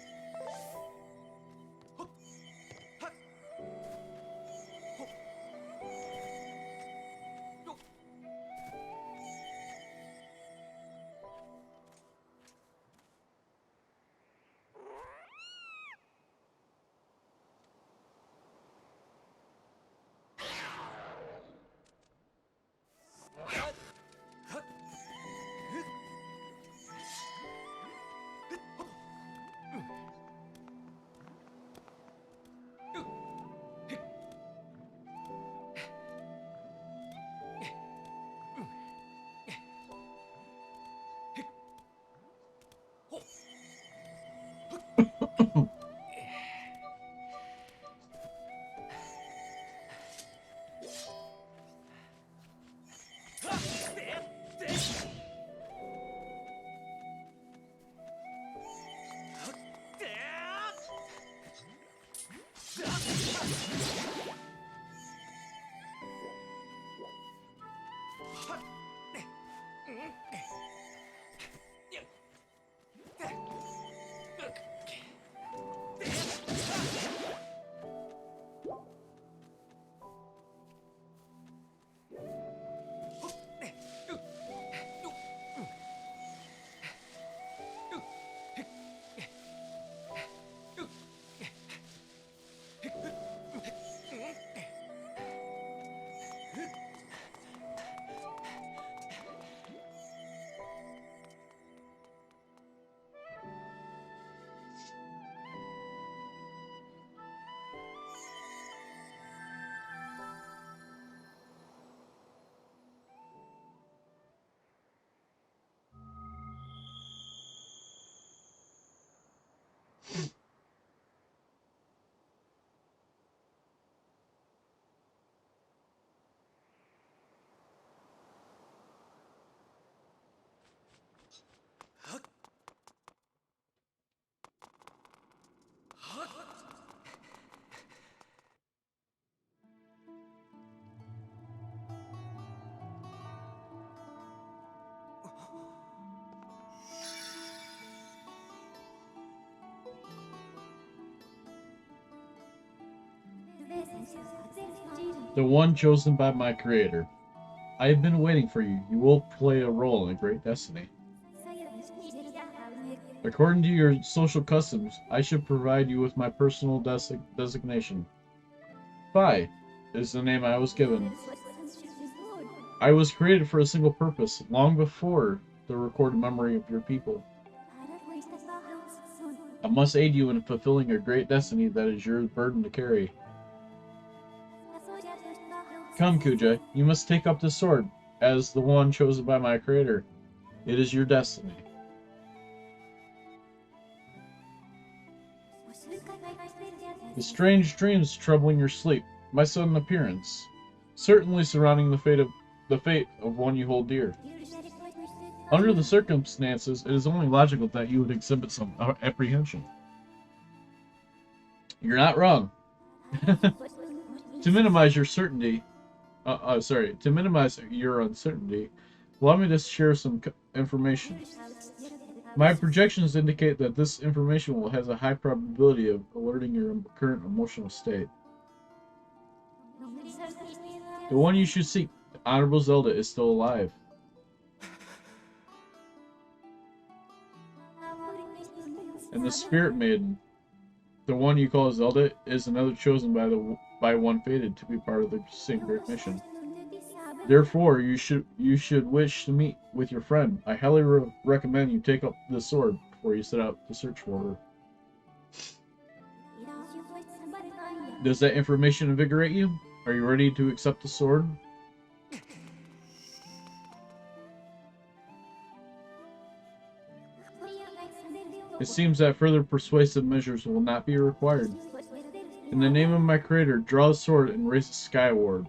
The one chosen by my creator. I have been waiting for you. You will play a role in a great destiny. According to your social customs, I should provide you with my personal designation. Phi is the name I was given. I was created for a single purpose, long before the recorded memory of your people. I must aid you in fulfilling a great destiny that is your burden to carry. Come, Kuja, you must take up this sword, as the one chosen by my creator. It is your destiny. The strange dreams troubling your sleep, my sudden appearance, certainly surrounding the fate of one you hold dear. Under the circumstances, it is only logical that you would exhibit some apprehension. You're not wrong. To minimize your uncertainty, allow me to share some information. My projections indicate that this information has a high probability of alerting your current emotional state. The one you should seek, the Honorable Zelda, is still alive. And the Spirit Maiden, the one you call Zelda, is another chosen by one fated to be part of the same great mission. Therefore, you should wish to meet with your friend. I highly recommend you take up the sword before you set out to search for her. Does that information invigorate you? Are you ready to accept the sword? It seems that further persuasive measures will not be required. In the name of my creator, draw a sword and raise it skyward.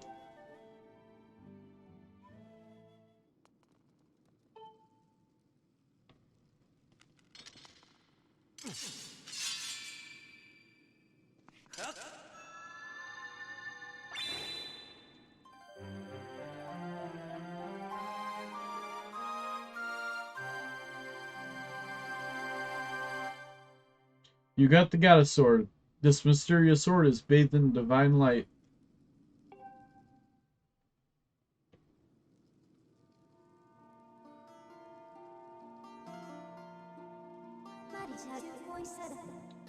You got the goddess sword. This mysterious sword is bathed in divine light.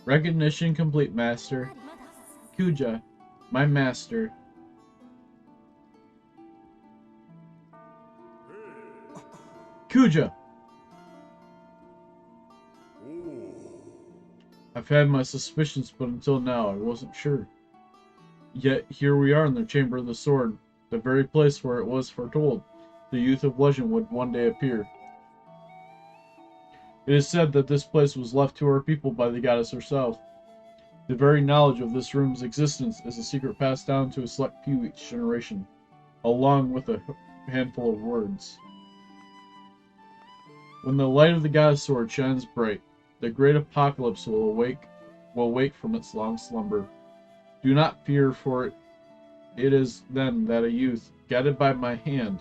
Recognition complete, Master. Kuja, my master. Kuja! I've had my suspicions, but until now I wasn't sure. Yet here we are in the Chamber of the Sword, the very place where it was foretold the youth of legend would one day appear. It is said that this place was left to our people by the goddess herself. The very knowledge of this room's existence is a secret passed down to a select few each generation, along with a handful of words. When the light of the goddess sword shines bright, the great apocalypse will wake from its long slumber. Do not fear, for it is then that a youth, guided by my hand,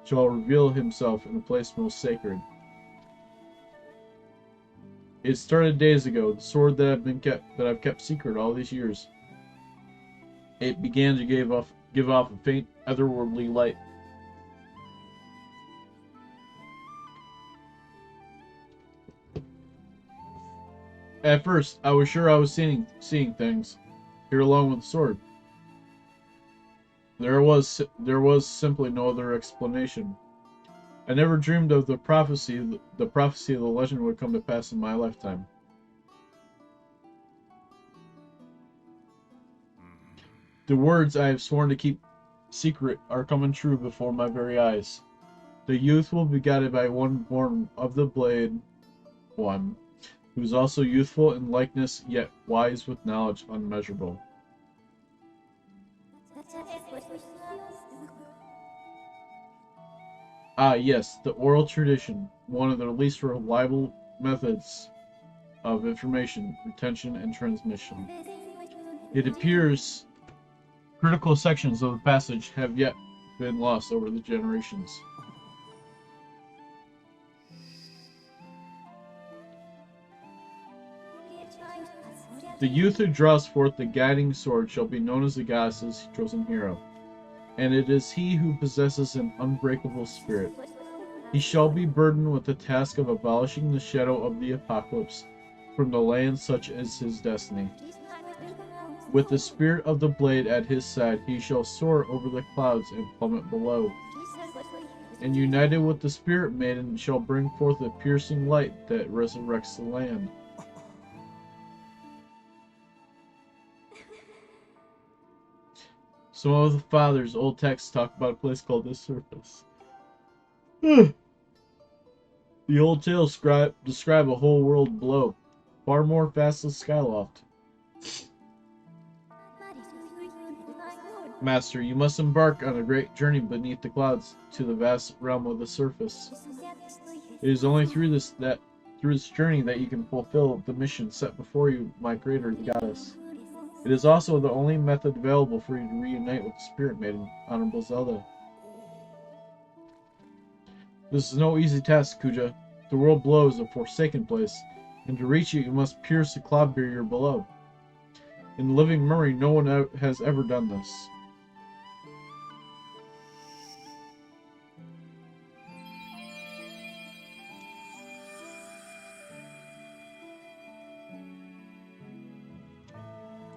shall reveal himself in a place most sacred. It started days ago, the sword that I've kept secret all these years. It began to give off a faint, otherworldly light. At first, I was sure I was seeing things here along with the sword. There was simply no other explanation. I never dreamed of the prophecy of the legend would come to pass in my lifetime. The words I have sworn to keep secret are coming true before my very eyes. The youth will be guided by one born of the blade, one who is also youthful in likeness, yet wise with knowledge unmeasurable. Ah, yes, the oral tradition, one of the least reliable methods of information retention and transmission. It appears critical sections of the passage have yet been lost over the generations. The youth who draws forth the guiding sword shall be known as the goddess's chosen hero, and it is he who possesses an unbreakable spirit. He shall be burdened with the task of abolishing the shadow of the apocalypse from the land such as his destiny. With the spirit of the blade at his side, he shall soar over the clouds and plummet below. And united with the spirit maiden shall bring forth a piercing light that resurrects the land. Some of the father's old texts talk about a place called the Surface. The old tales describe a whole world below, far more vast than Skyloft. Master, you must embark on a great journey beneath the clouds to the vast realm of the Surface. It is only through this journey that you can fulfill the mission set before you, my creator, the goddess. It is also the only method available for you to reunite with the Spirit Maiden, Honorable Zelda. This is no easy task, Kuja. The world below is a forsaken place, and to reach it you must pierce the cloud barrier below. In living memory, no one has ever done this.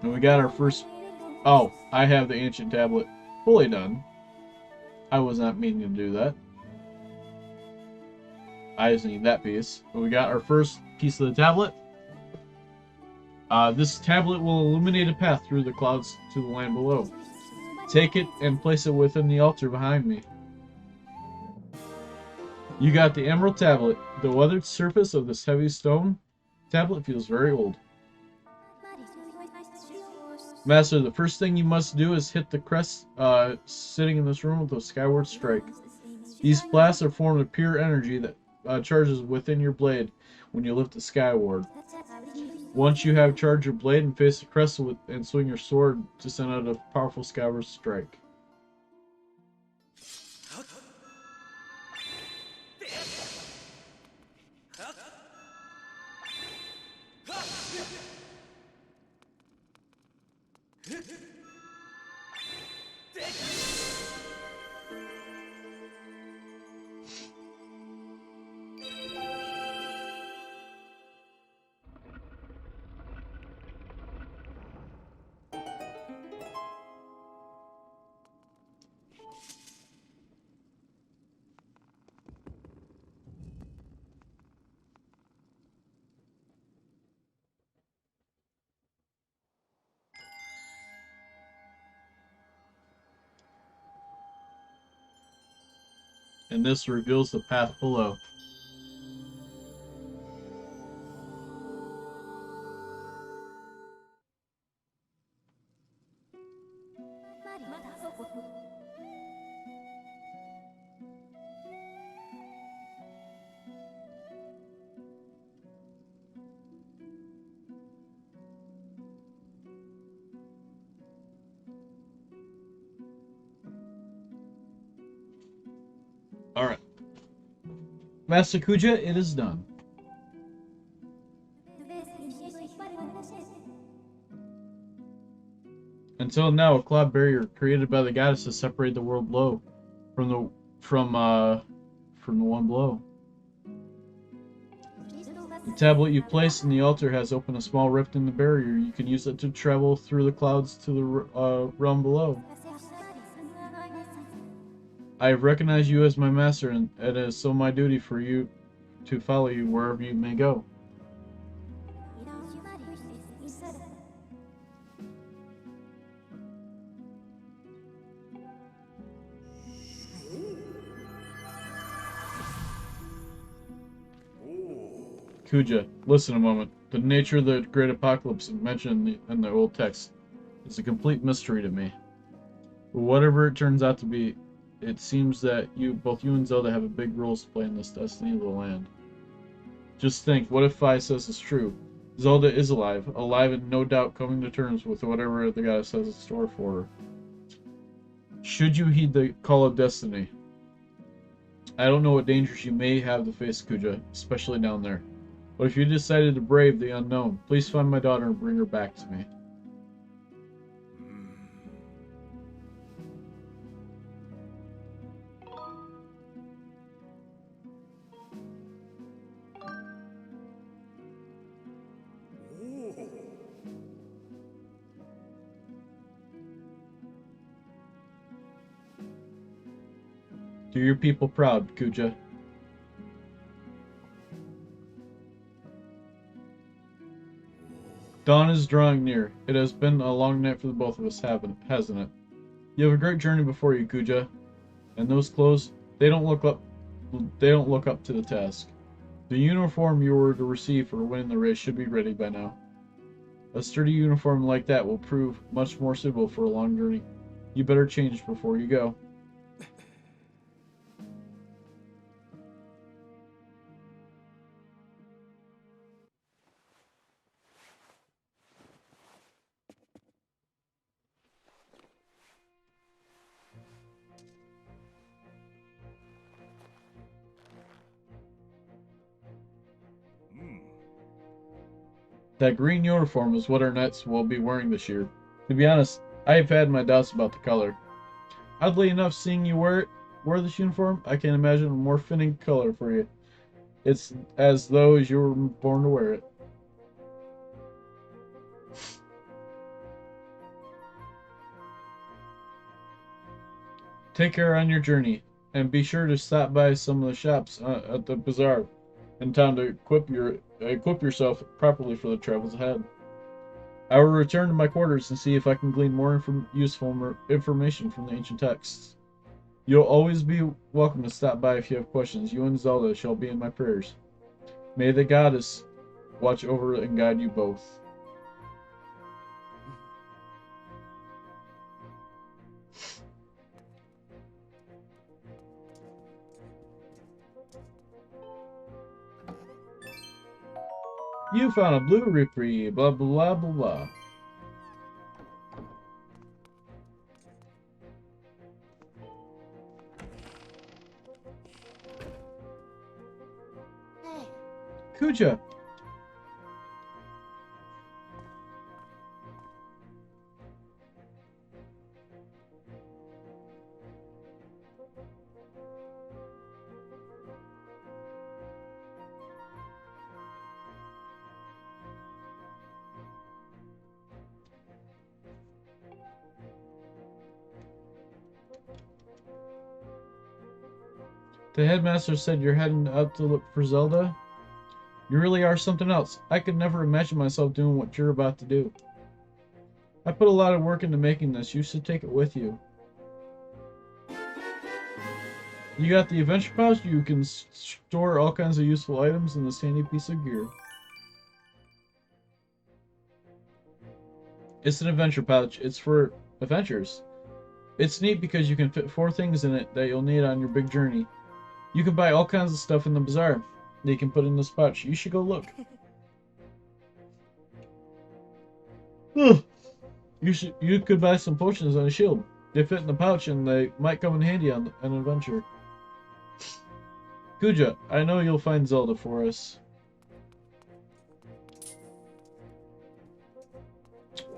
And we got our first... Oh, I have the ancient tablet fully done. I was not meaning to do that. I just need that piece. But we got our first piece of the tablet. This tablet will illuminate a path through the clouds to the land below. Take it and place it within the altar behind me. You got the emerald tablet. The weathered surface of this heavy stone tablet feels very old. Master, the first thing you must do is hit the crest sitting in this room with a Skyward strike. These blasts are formed of pure energy that charges within your blade when you lift the Skyward. Once you have charged your blade and face the crest and swing your sword to send out a powerful Skyward strike. And this reveals the path below. Alright. Master Kuja, it is done. Until now, a cloud barrier created by the goddesses separated the world below from the one below. The tablet you placed in the altar has opened a small rift in the barrier. You can use it to travel through the clouds to the realm below. I have recognized you as my master, and it is so my duty for you to follow you wherever you may go. Kuja, listen a moment. The nature of the great apocalypse mentioned in the old text is a complete mystery to me. But whatever it turns out to be, it seems that both you and Zelda have a big role to play in this destiny of the land. Just think, what if Fi says it's true? Zelda is alive and no doubt coming to terms with whatever the goddess has in store for her. Should you heed the call of destiny? I don't know what dangers you may have to face, Kuja, especially down there. But if you decided to brave the unknown, please find my daughter and bring her back to me. Do your people proud, Kuja. Dawn is drawing near. It has been a long night for the both of us, hasn't it? You have a great journey before you, Kuja. And those clothes, they don't look up to the task. The uniform you were to receive for winning the race should be ready by now. A sturdy uniform like that will prove much more suitable for a long journey. You better change before you go. That green uniform is what our knights will be wearing this year. To be honest, I have had my doubts about the color. Oddly enough, seeing you wear this uniform, I can imagine a more fitting color for you. It's as though you were born to wear it. Take care on your journey, and be sure to stop by some of the shops at the bazaar in town to equip yourself properly for the travels ahead. I will return to my quarters and see if I can glean more useful information from the ancient texts. You'll always be welcome to stop by if you have questions. You and Zelda shall be in my prayers. May the goddess watch over and guide you both. You found a blue Rupee, blah blah blah blah. Hey, Kuja. The headmaster said you're heading out to look for Zelda? You really are something else. I could never imagine myself doing what you're about to do. I put a lot of work into making this. You should take it with you. You got the adventure pouch? You can store all kinds of useful items in this handy piece of gear. It's an adventure pouch. It's for adventures. It's neat because you can fit 4 things in it that you'll need on your big journey. You can buy all kinds of stuff in the bazaar that you can put in this pouch. You should go look. You could buy some potions on a shield. They fit in the pouch and they might come in handy on an adventure. Kuja, I know you'll find Zelda for us.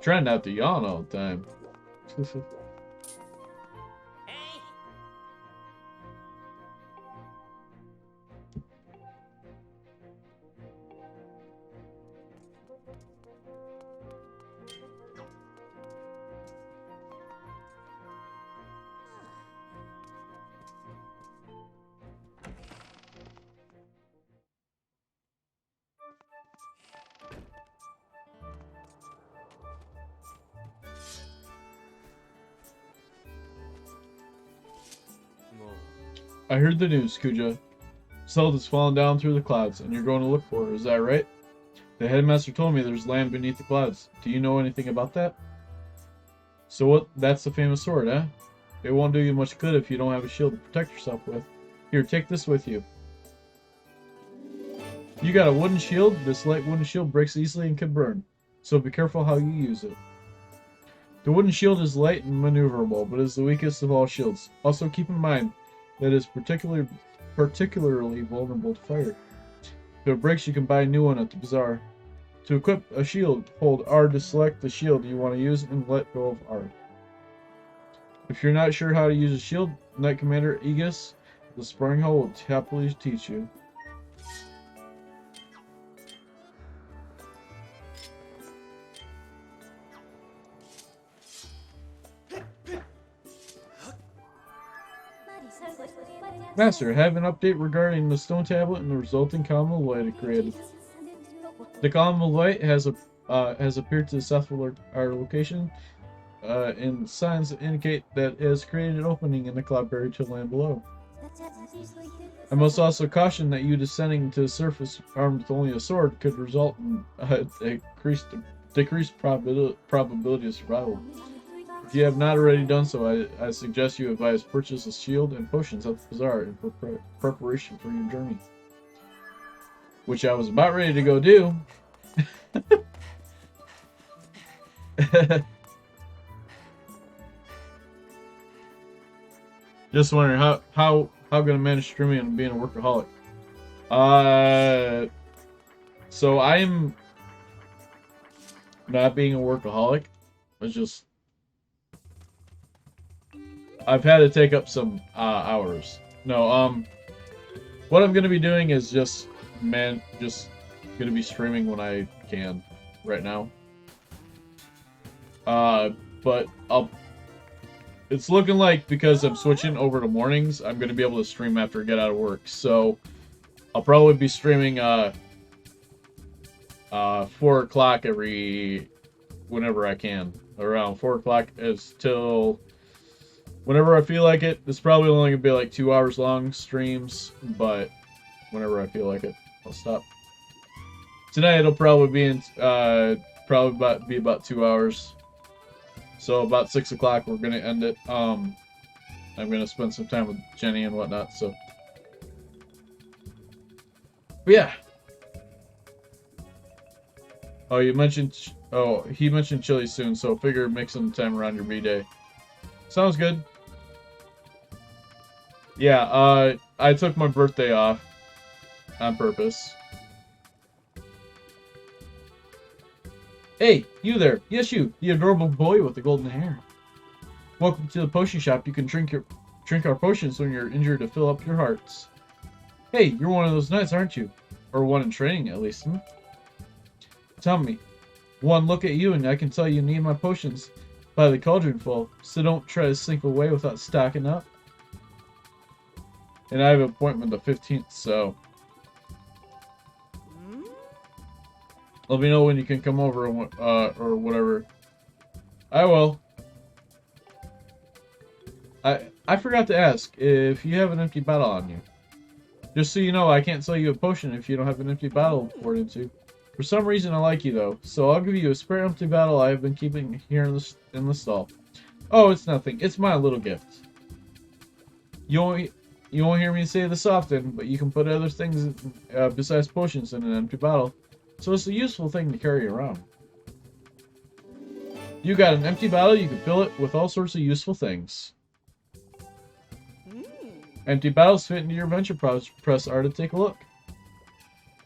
Trying not to yawn all the time. I heard the news, Kuja. Zelda's fallen down through the clouds, and you're going to look for her, is that right? The headmaster told me there's land beneath the clouds. Do you know anything about that? So what? That's the famous sword, eh? It won't do you much good if you don't have a shield to protect yourself with. Here, take this with you. You got a wooden shield? This light wooden shield breaks easily and can burn, so be careful how you use it. The wooden shield is light and maneuverable, but is the weakest of all shields. Also keep in mind that is particularly vulnerable to fire. If it breaks, you can buy a new one at the bazaar. To equip a shield, hold R to select the shield you want to use and let go of R. If you're not sure how to use a shield, Knight Commander Aegis, the Sparring Hall will happily teach you. Master, I have an update regarding the stone tablet and the resulting column of light it created. The column of light has appeared to the south of our location, and signs that indicate that it has created an opening in the cloud barrier to the land below. I must also caution that you descending to the surface armed with only a sword could result in a decreased probability of survival. If you have not already done so, I suggest you advise purchase a shield and potions at the bazaar in preparation for your journey. Which I was about ready to go do. Just wondering how gonna manage streaming and being a workaholic. So I'm not being a workaholic. It's just I've had to take up some hours. No, what I'm gonna be doing is just gonna be streaming when I can right now. But it's looking like because I'm switching over to mornings, I'm gonna be able to stream after I get out of work. So I'll probably be streaming 4 o'clock whenever I can. Around 4 o'clock is till whenever I feel like it. It's probably only gonna be like 2 hours long streams, but whenever I feel like it, I'll stop. Tonight it'll probably be about 2 hours. So about 6 o'clock we're gonna end it. I'm gonna spend some time with Jenny and whatnot. So, but yeah. Oh, he mentioned chili soon, so figure make some time around your B-Day. Sounds good. Yeah, I took my birthday off on purpose. Hey, you there. Yes, you, the adorable boy with the golden hair. Welcome to the potion shop. You can drink our potions when you're injured to fill up your hearts. Hey, you're one of those knights, aren't you? Or one in training, at least. Tell me. One look at you and I can tell you need my potions by the cauldron full, so don't try to slink away without stocking up. and I have an appointment the 15th, so let me know when you can come over or whatever. I will. I forgot to ask if you have an empty bottle on you. Just so you know, I can't sell you a potion if you don't have an empty bottle poured into. For some reason, I like you though, so I'll give you a spare empty bottle I have been keeping here in the stall. Oh, it's nothing. It's my little gift. You won't hear me say this often, but you can put other things besides potions in an empty bottle, so it's a useful thing to carry around. You got an empty bottle, you can fill it with all sorts of useful things. Empty bottles fit into your venture press R to take a look.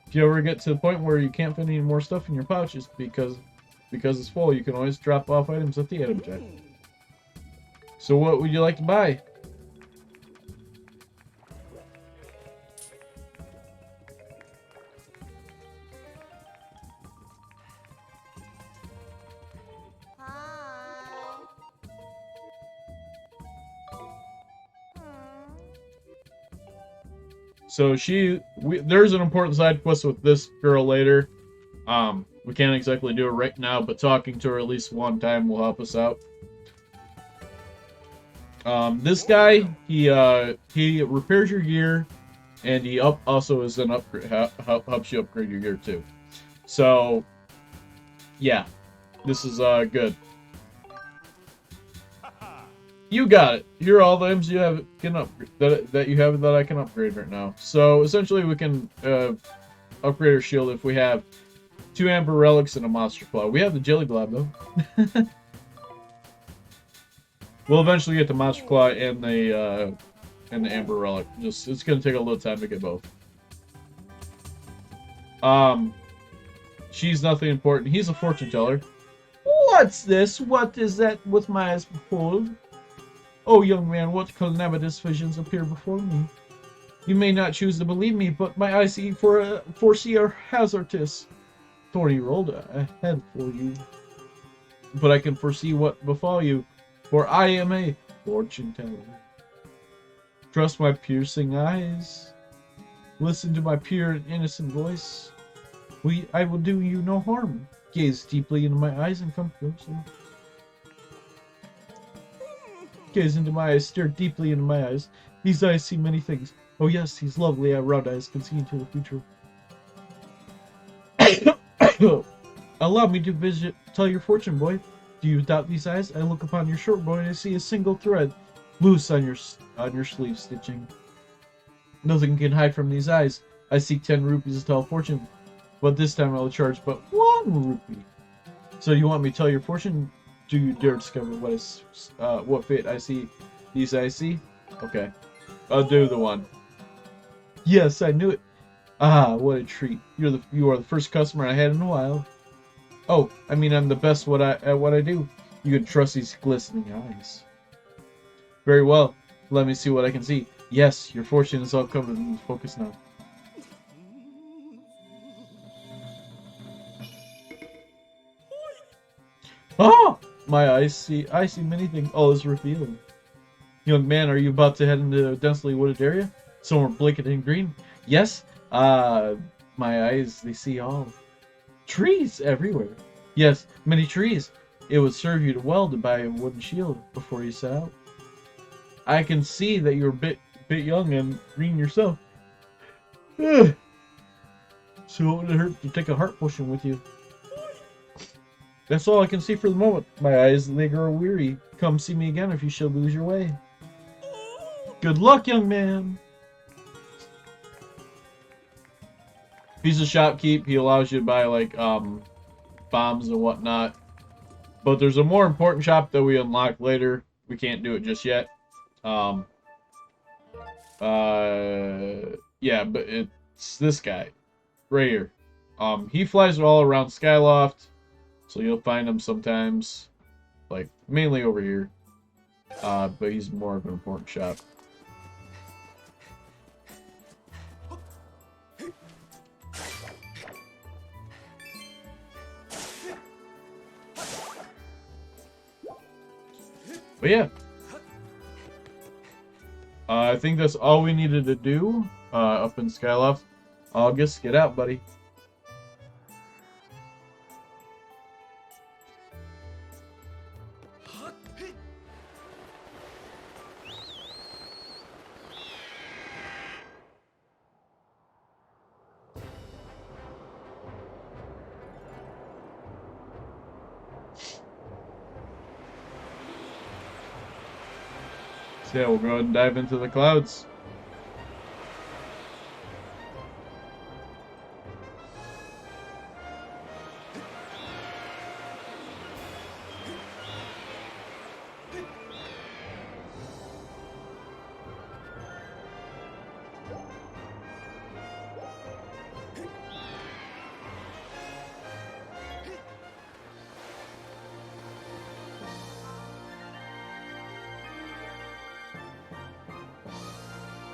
If you ever get to the point where you can't fit any more stuff in your pouches because it's full, you can always drop off items at the item check. So what would you like to buy? So there's an important side quest with this girl later. We can't exactly do it right now, but talking to her at least one time will help us out. This guy, he repairs your gear, and he also is an upgrade, helps you upgrade your gear too. So, yeah, this is good. You got it. Here are all the items you have that you have that I can upgrade right now. So essentially, we can upgrade our shield if we have 2 amber relics and a monster claw. We have the jelly blob though. We'll eventually get the monster claw and the amber relic. It's gonna take a little time to get both. She's nothing important. He's a fortune teller. What's this? What is that with my eyes behold? Oh, young man, what calamitous visions appear before me? You may not choose to believe me, but my eyes foresee are hazardous. Thorny road ahead for you. But I can foresee what befall you, for I am a fortune teller. Trust my piercing eyes. Listen to my pure and innocent voice. I will do you no harm. Gaze deeply into my eyes and come closer. Gaze into my eyes, stare deeply into my eyes. These eyes see many things. Oh yes, these lovely round eyes can see into the future. Allow me to tell your fortune, boy. Do you doubt these eyes? I look upon your short boy and I see a single thread loose on your sleeve stitching. Nothing can hide from these eyes. I seek 10 rupees to tell a fortune, but this time I'll charge but 1 rupee. So you want me to tell your fortune? Do you dare discover what fate I see? These I see? Okay. I'll do the one. Yes, I knew it. Ah, what a treat. You are the first customer I had in a while. Oh, I mean I'm the best at what I do. You can trust these glistening eyes. Very well. Let me see what I can see. Yes, your fortune is all covered in focus now. Oh! My eyes see. I see many things. All is revealed. Young man, are you about to head into a densely wooded area? Somewhere blanketed in green? Yes. My eyes, they see all. Trees everywhere. Yes, many trees. It would serve you well to buy a wooden shield before you set out. I can see that you're a bit young and green yourself. So it would hurt to take a heart potion with you. That's all I can see for the moment. My eyes, they grow weary. Come see me again if you should lose your way. Good luck, young man. He's a shopkeep. He allows you to buy, like, bombs and whatnot. But there's a more important shop that we unlock later. We can't do it just yet. Yeah, but it's this guy. Right here. He flies all around Skyloft. So you'll find him sometimes, like, mainly over here, but he's more of an important shop. But yeah. I think that's all we needed to do up in Skyloft. August, get out, buddy. So yeah, we'll go ahead and dive into the clouds.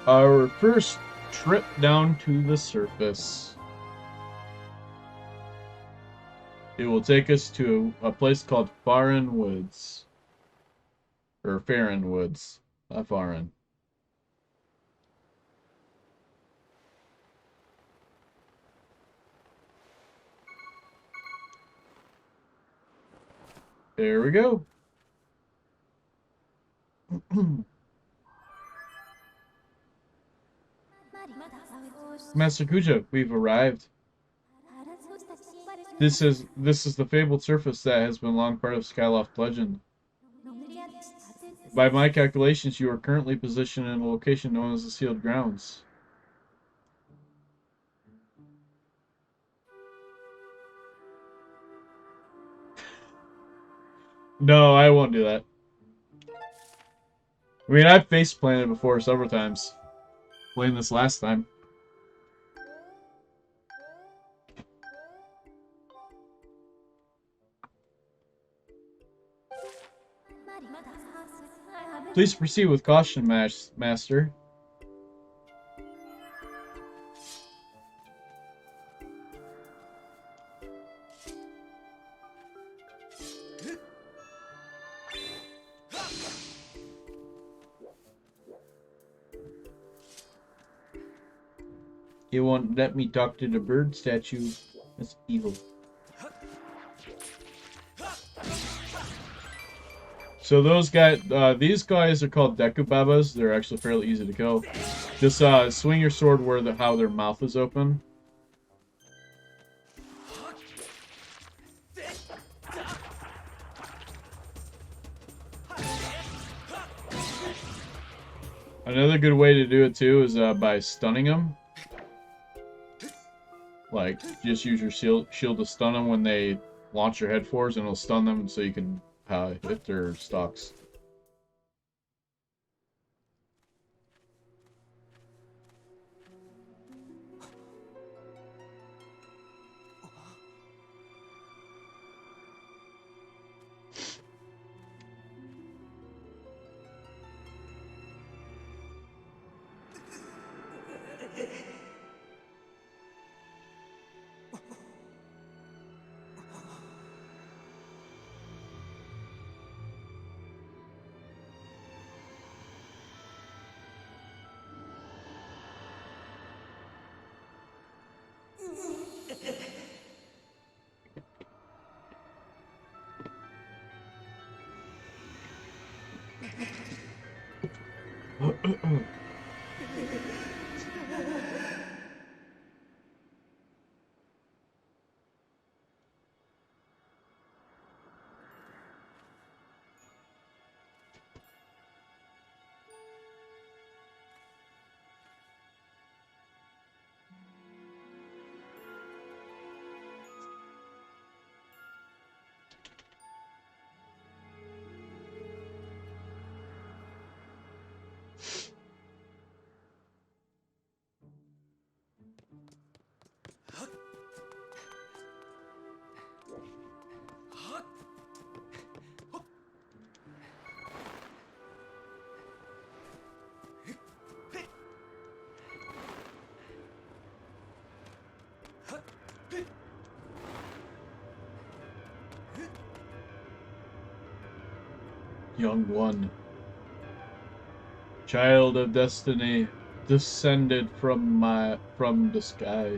Our first trip down to the surface. It will take us to a place called Farin Woods. Or Farin Woods. Not Farin. There we go. Master Kuja, we've arrived. This is the fabled surface that has been long part of Skyloft legend. By my calculations, you are currently positioned in a location known as the Sealed Grounds. No, I won't do that. I mean, I've face planted before several times. Playing this last time. Please proceed with caution, Master. You won't let me talk to the bird statue. That's evil. So those guys, these guys are called Dekubabas. They're actually fairly easy to kill. Just swing your sword where how their mouth is open. Another good way to do it too is by stunning them. Like, just use your shield to stun them when they launch your head forwards, and it'll stun them so you can hit their stocks. Young one. Child of destiny, descended from the sky.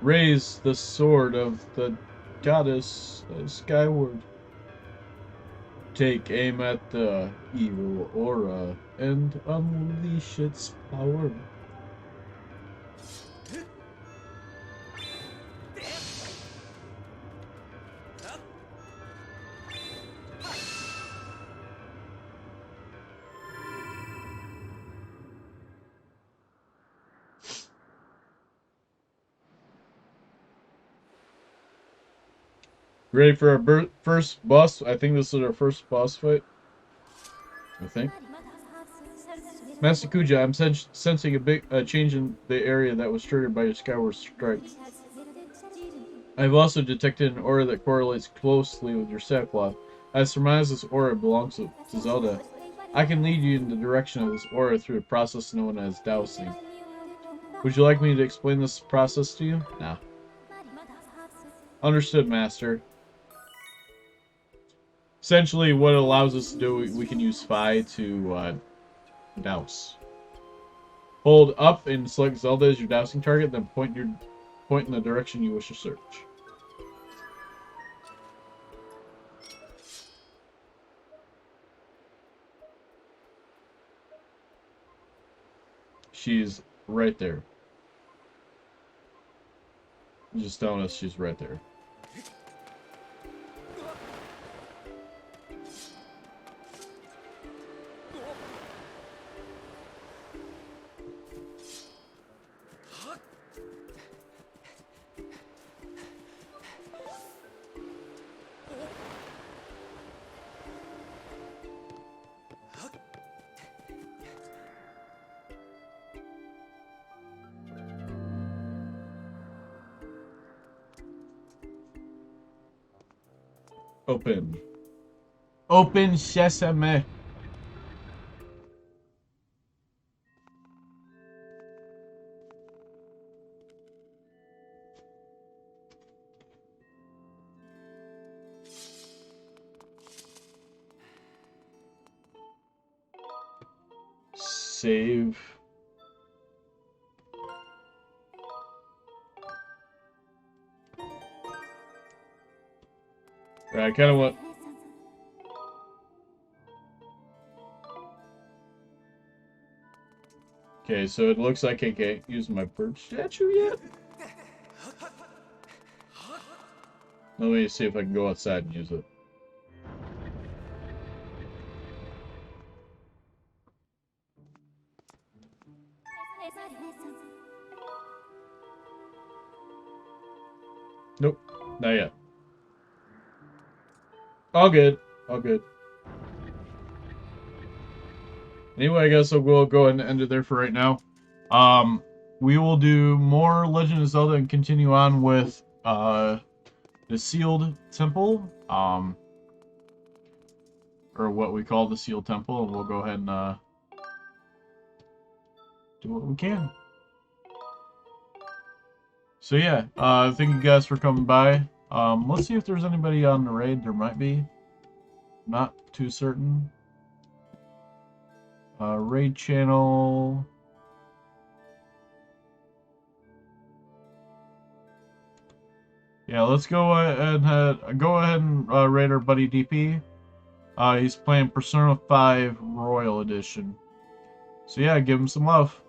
Raise the sword of the goddess Skyward. Take aim at the evil aura and unleash its power. Ready for our first boss? I think this is our first boss fight. I think. Master Kuja, I'm sensing a big change in the area that was triggered by your Skyward strike. I've also detected an aura that correlates closely with your sackcloth. I surmise this aura belongs to Zelda. I can lead you in the direction of this aura through a process known as dowsing. Would you like me to explain this process to you? Nah. Understood, Master. Essentially, what it allows us to do, we can use Phi to douse. Hold up and select Zelda as your dowsing target, then point in the direction you wish to search. She's right there. Just telling us she's right there. Open. Open sesame. Save. Right, I kind of want... Okay, so it looks like I can't use my bird statue yet. Let me see if I can go outside and use it. Nope, not yet. All good. All good. Anyway, I guess we'll go ahead and end it there for right now. We will do more Legend of Zelda and continue on with the Sealed Temple, or what we call the Sealed Temple, and we'll go ahead and do what we can. So yeah, thank you guys for coming by. Let's see if there's anybody on the raid. There might be. Not too certain. Raid channel. Yeah, let's go ahead and raid our buddy DP. He's playing Persona 5 Royal Edition. So yeah, give him some love.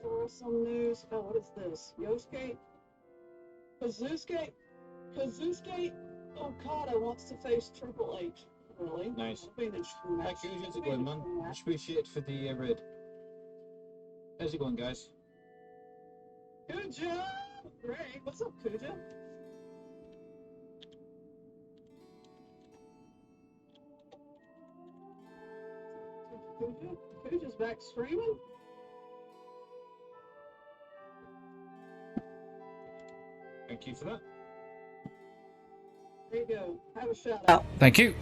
There was some news. Oh, what is this? Yosuke? Kazusuke? Kazusuke Okada wants to face Triple H. Really? Nice. It'll be an interesting match. Thank you. How's it It'll be going, an man? interesting match. Much appreciated for the raid. How's it going, guys? Kuja! Great. What's up, Kuja? Kuja's back streaming? Thank you for that. There you go. Have a shout out. Thank you.